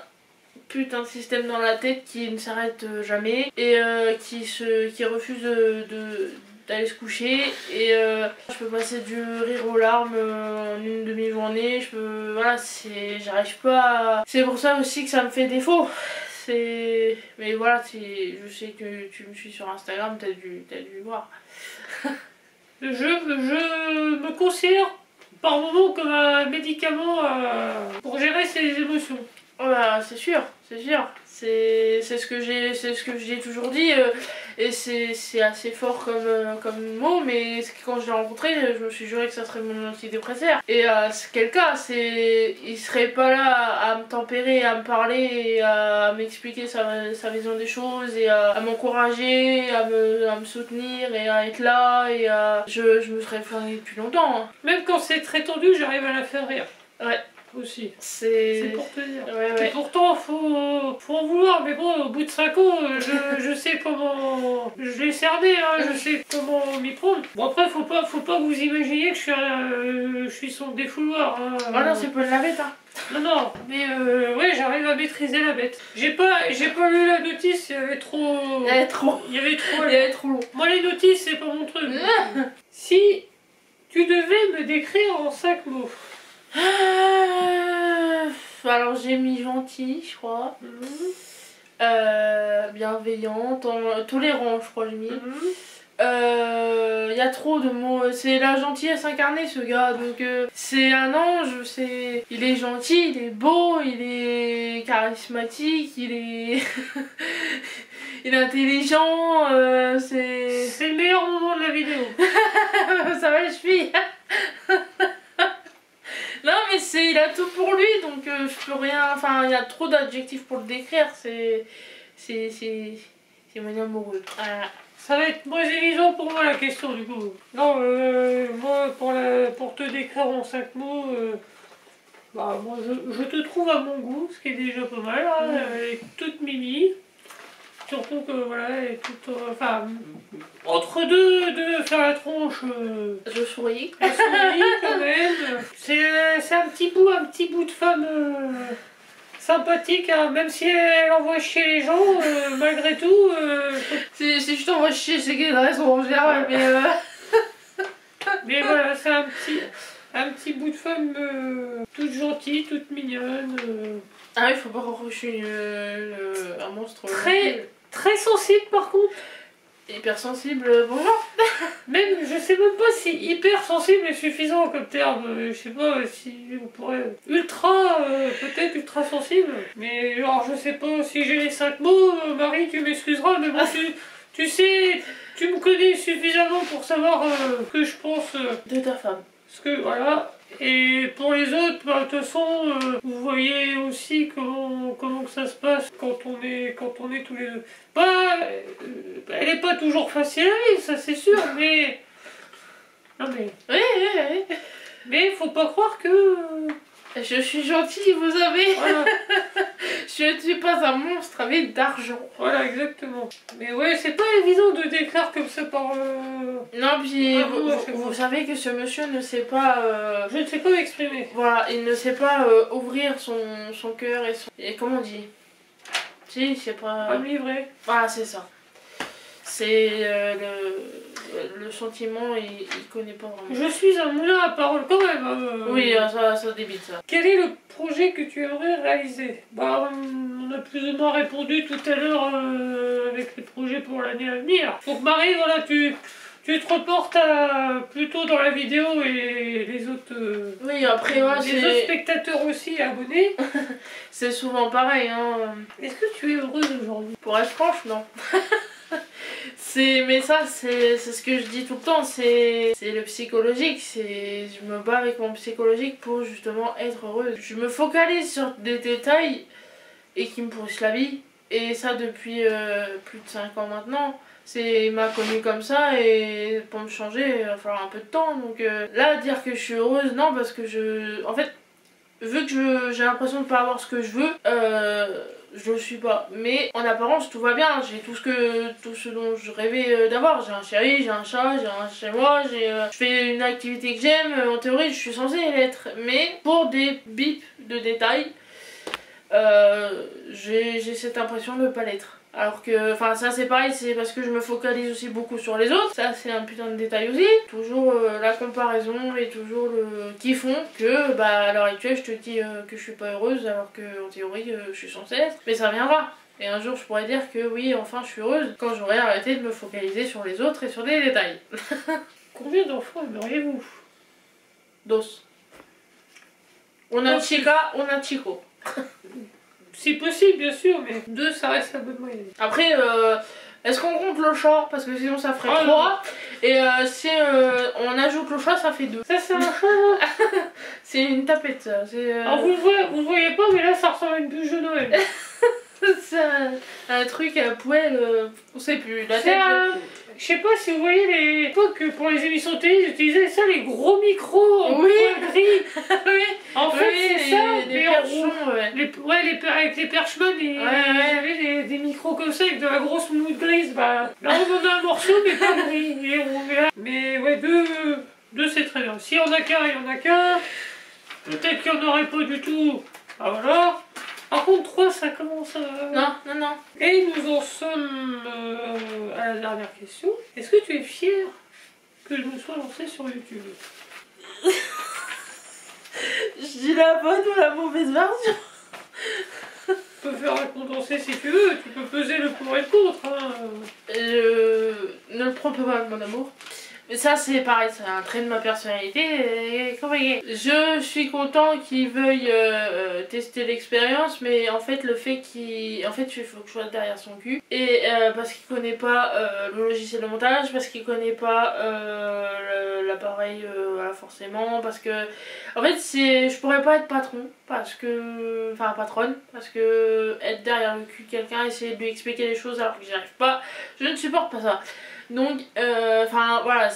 putain de système dans la tête qui ne s'arrête jamais et qui refuse d'aller se coucher, et je peux passer du rire aux larmes en une demi-journée, voilà, j'arrive pas c'est pour ça aussi que ça me fait défaut. Mais voilà, je sais que tu me suis sur Instagram, t'as dû voir. Je me considère par moments comme un médicament pour gérer ses émotions. Oh bah, c'est sûr. C'est ce que j'ai toujours dit, et c'est assez fort comme mot, mais quand je l'ai rencontré, je me suis juré que ça serait mon antidépresseur. Et c'est quel cas, il serait pas là à me tempérer, à me parler, et à m'expliquer sa vision des choses, et à m'encourager, à me soutenir, et à être là, et je me serais flinguée depuis longtemps. Hein. Même quand c'est très tendu, j'arrive à la faire rire. Ouais. Aussi. C'est pour te dire. Ouais. Et pourtant, faut en vouloir, mais bon, au bout de 5 ans, je sais comment. Je l'ai cerné, hein, je sais comment m'y prendre. Bon, après, faut pas que vous imaginiez que je suis son défouloir. Hein. Oh non, c'est pas de la bête, hein. Non, mais ouais, j'arrive à maîtriser la bête. J'ai pas lu la notice, il y avait trop. Il y avait trop long. Moi, les notices, c'est pas mon truc. Si tu devais me décrire en 5 mots. Alors j'ai mis gentil, je crois. Bienveillante, tolérant, je crois j'ai mis. Y a trop de mots. C'est la gentillesse incarnée ce gars. Donc c'est un ange. Il est gentil, il est beau, il est charismatique, il est il est intelligent. C'est le meilleur moment de la vidéo. Ça va, je suis. Non mais il a tout pour lui, donc je peux rien, enfin il y a trop d'adjectifs pour le décrire, c'est mon amoureux. Ça va être moins évident pour moi la question du coup. Non, moi pour te décrire en 5 mots, bah, moi je te trouve à mon goût, ce qui est déjà pas mal, hein, elle est toute mimi. Surtout que voilà, elle est toute. Enfin, entre deux de faire la tronche. Je souris. Je souris quand même. C'est un petit bout de femme sympathique, hein, même si elle envoie chier les gens, malgré tout. Si je t'envoie chier, c'est qu'il y a une raison en général, mais. Mais voilà, c'est un petit bout de femme toute gentille, toute mignonne. Ah oui, faut pas croire que je suis un monstre. Très sensible par contre. Hyper sensible, bonjour. Même, je sais même pas si hyper sensible est suffisant comme terme. Je sais pas si on pourrait. Peut-être ultra sensible. Mais genre, je sais pas si j'ai les 5 mots. Marie, tu m'excuseras, mais bon, tu sais, tu me connais suffisamment pour savoir ce que je pense de ta femme. Parce que voilà. Et pour les autres, bah, de toute façon, vous voyez aussi comment que ça se passe quand on est tous les deux. Bah, elle est pas toujours facile à vivre, ça c'est sûr, mais... Non mais... Oui. Mais faut pas croire que... Je suis gentille, vous savez. Voilà. Je ne suis pas un monstre avec d'argent. Voilà, exactement. Mais ouais, c'est pas évident de décrire comme ça par... Non, puis vous savez que ce monsieur ne sait pas... Je ne sais pas m'exprimer. Voilà, il ne sait pas ouvrir son cœur et son... Et comment on dit? Si, je sais pas... Pas me livrer. Voilà, c'est ça. C'est le sentiment, il connaît pas vraiment. Je suis un moulin à parole quand même. Oui, ça débite ça. Quel est le projet que tu aimerais réaliser? Bah, on a plus ou moins répondu tout à l'heure avec les projets pour l'année à venir. Donc Marie, voilà, tu te reportes plutôt dans la vidéo et les autres, oui, après, moi, les autres spectateurs aussi abonnés. C'est souvent pareil. Hein. Est-ce que tu es heureuse aujourd'hui? Pour être franche, non. Mais ça, c'est ce que je dis tout le temps, c'est le psychologique. Je me bats avec mon psychologique pour justement être heureuse. Je me focalise sur des détails et qui me pourrissent la vie. Et ça depuis plus de 5 ans maintenant. Il m'a connue comme ça et pour me changer, il va falloir un peu de temps. Donc là, dire que je suis heureuse, non, parce que en fait, vu que j'ai l'impression de pas avoir ce que je veux, je le suis pas. Mais en apparence, tout va bien. J'ai tout ce dont je rêvais d'avoir. J'ai un chéri, j'ai un chat, j'ai un chez moi, je fais une activité que j'aime. En théorie, je suis censée l'être. Mais pour des bips de détails, j'ai cette impression de ne pas l'être. Alors que, enfin ça c'est pareil, c'est parce que je me focalise aussi beaucoup sur les autres. Ça c'est un putain de détail aussi. Toujours la comparaison et toujours le qui font que, bah à l'heure actuelle je te dis que je suis pas heureuse alors que en théorie je suis censée être. Mais ça viendra. Et un jour je pourrais dire que oui, enfin je suis heureuse quand j'aurai arrêté de me focaliser sur les autres et sur des détails. Combien d'enfants aimeriez-vous? Dos. On a chica, on a chico. si possible, bien sûr, mais 2, ça reste la bonne moyenne. Après, est-ce qu'on compte le chat? Parce que sinon ça ferait Oh, 3. Et si on ajoute le chat, ça fait 2. Ça, c'est un chat. C'est une tapette, ça. Alors, vous le voyez pas, mais là, ça ressemble à une bûche de Noël. C'est un truc à poêle, on sait plus. La C'est tête. je sais pas si vous voyez les époques pour les émissions de télé, ils utilisaient ça, les gros micros en Oui. poil gris. Oui. En fait, Oui, c'est ça, les mais en perchons, gros. ouais. Avec les perchemans, et Ouais. j'avais des micros comme ça avec de la grosse mousse grise. Bah, là, on en a un morceau, mais pas gris. Il est rond, mais ouais, 2 c'est très bien. S'il y en a qu'un, il y en a qu'un. Peut-être qu'il n'y en aurait pas du tout. Ah voilà. Par contre, 3, ça commence à... Non. Et nous en sommes à la dernière question. Est-ce que tu es fier que je me sois lancée sur YouTube? Je dis la bonne ou la mauvaise version. Tu peux faire un condensé si tu veux, tu peux peser le pour et le contre. Hein. Ne le prends pas mal, mon amour. Mais ça, c'est pareil, c'est un trait de ma personnalité. Et comment il est. Je suis content qu'il veuille tester l'expérience, mais en fait, le fait qu'il. En fait, il faut que je sois derrière son cul. Et parce qu'il connaît pas le logiciel de montage, parce qu'il connaît pas l'appareil, voilà, forcément. Parce que. En fait, je pourrais pas être patron, parce que. Enfin, patronne, parce que être derrière le cul de quelqu'un, essayer de lui expliquer les choses alors que j'y arrive pas, je ne supporte pas ça. Donc, enfin voilà,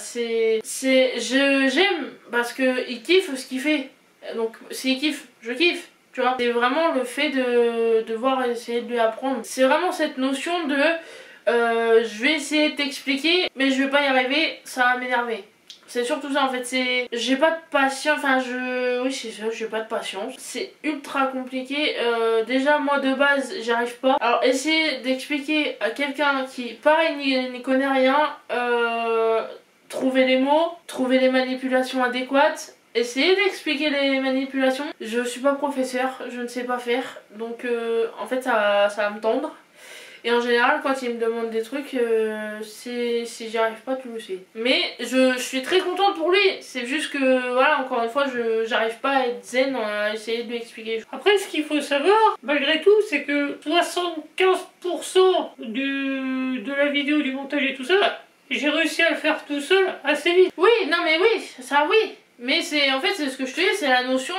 j'aime parce que il kiffe ce qu'il fait. Donc, s'il kiffe, je kiffe, tu vois. C'est vraiment le fait de devoir essayer de lui apprendre. C'est vraiment cette notion de je vais essayer de t'expliquer, mais je vais pas y arriver, ça va m'énerver. C'est surtout ça en fait, j'ai pas de patience, enfin oui c'est ça, j'ai pas de patience. C'est ultra compliqué, déjà moi de base j'y arrive pas. Alors essayer d'expliquer à quelqu'un qui pareil n'y connaît rien, trouver les mots, trouver les manipulations adéquates. Essayer d'expliquer les manipulations. Je suis pas professeur, je ne sais pas faire, donc en fait ça va me tendre. Et en général, quand il me demande des trucs, si j'y arrive pas, tu le sais. Mais je suis très contente pour lui. C'est juste que, voilà, encore une fois, j'arrive pas à être zen à essayer de lui expliquer. Après, ce qu'il faut savoir, malgré tout, c'est que 75% de la vidéo, du montage et tout ça, j'ai réussi à le faire tout seul assez vite. Oui, non mais oui, ça oui. Mais en fait, c'est ce que je te dis, c'est la notion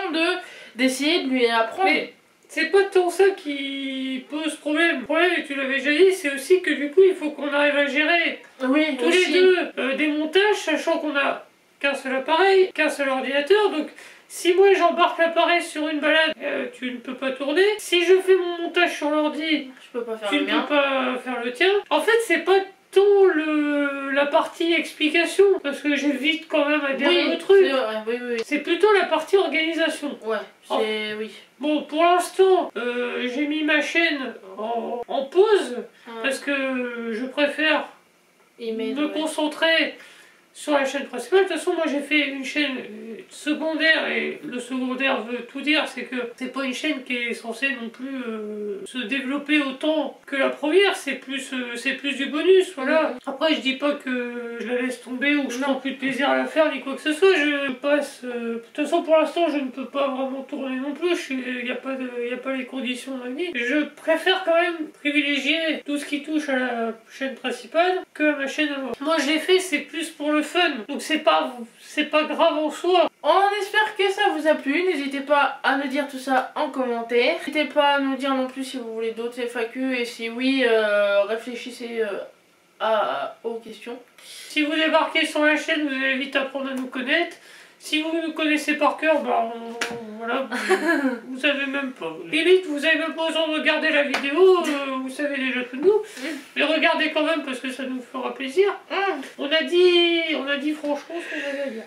d'essayer de lui apprendre. Mais c'est pas tant ça qui pose problème. Le problème, et tu l'avais déjà dit, c'est aussi que du coup, il faut qu'on arrive à gérer oui, tous les deux des montages, sachant qu'on a qu'un seul appareil, qu'un seul ordinateur. Donc, si moi j'embarque l'appareil sur une balade, tu ne peux pas tourner. Si je fais mon montage sur l'ordi, je peux pas faire tu le ne mien. peux pas faire le tien. En fait, c'est pas tant la partie explication, parce que j'évite quand même à dire le truc. Oui. C'est plutôt la partie organisation. Ouais, c'est oui. Bon, pour l'instant, j'ai mis ma chaîne en pause, parce que je préfère me concentrer sur la chaîne principale. De toute façon, moi j'ai fait une chaîne secondaire, et le secondaire veut tout dire, c'est que c'est pas une chaîne qui est censée non plus se développer autant que la première, c'est plus du bonus, voilà. Après, je dis pas que je la laisse tomber ou que je prends plus de plaisir à la faire ni quoi que ce soit, je passe... de toute façon, pour l'instant, je ne peux pas vraiment tourner non plus, il n'y a pas les conditions de la vie. Je préfère quand même privilégier tout ce qui touche à la chaîne principale que à ma chaîne avant. Moi, je l'ai fait, c'est plus pour le fun, donc c'est pas grave en soi. On espère que ça vous a plu, n'hésitez pas à nous dire tout ça en commentaire. N'hésitez pas à nous dire non plus si vous voulez d'autres FAQ, et si oui, réfléchissez aux questions. Si vous débarquez sur la chaîne, vous allez vite apprendre à nous connaître. Si vous nous connaissez par cœur, bah voilà, vous savez même pas. Limite, vous avez même pas besoin de regarder la vidéo, vous savez déjà tout de nous. Mais regardez quand même parce que ça nous fera plaisir. On a dit franchement ce qu'on avait à dire.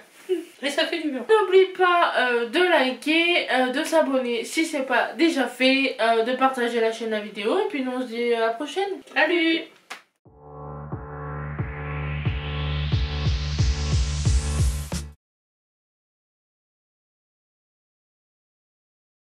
Et ça fait du bien. N'oublie pas de liker, de s'abonner si c'est pas déjà fait, de partager la chaîne, la vidéo, et puis nous on se dit à la prochaine. Salut!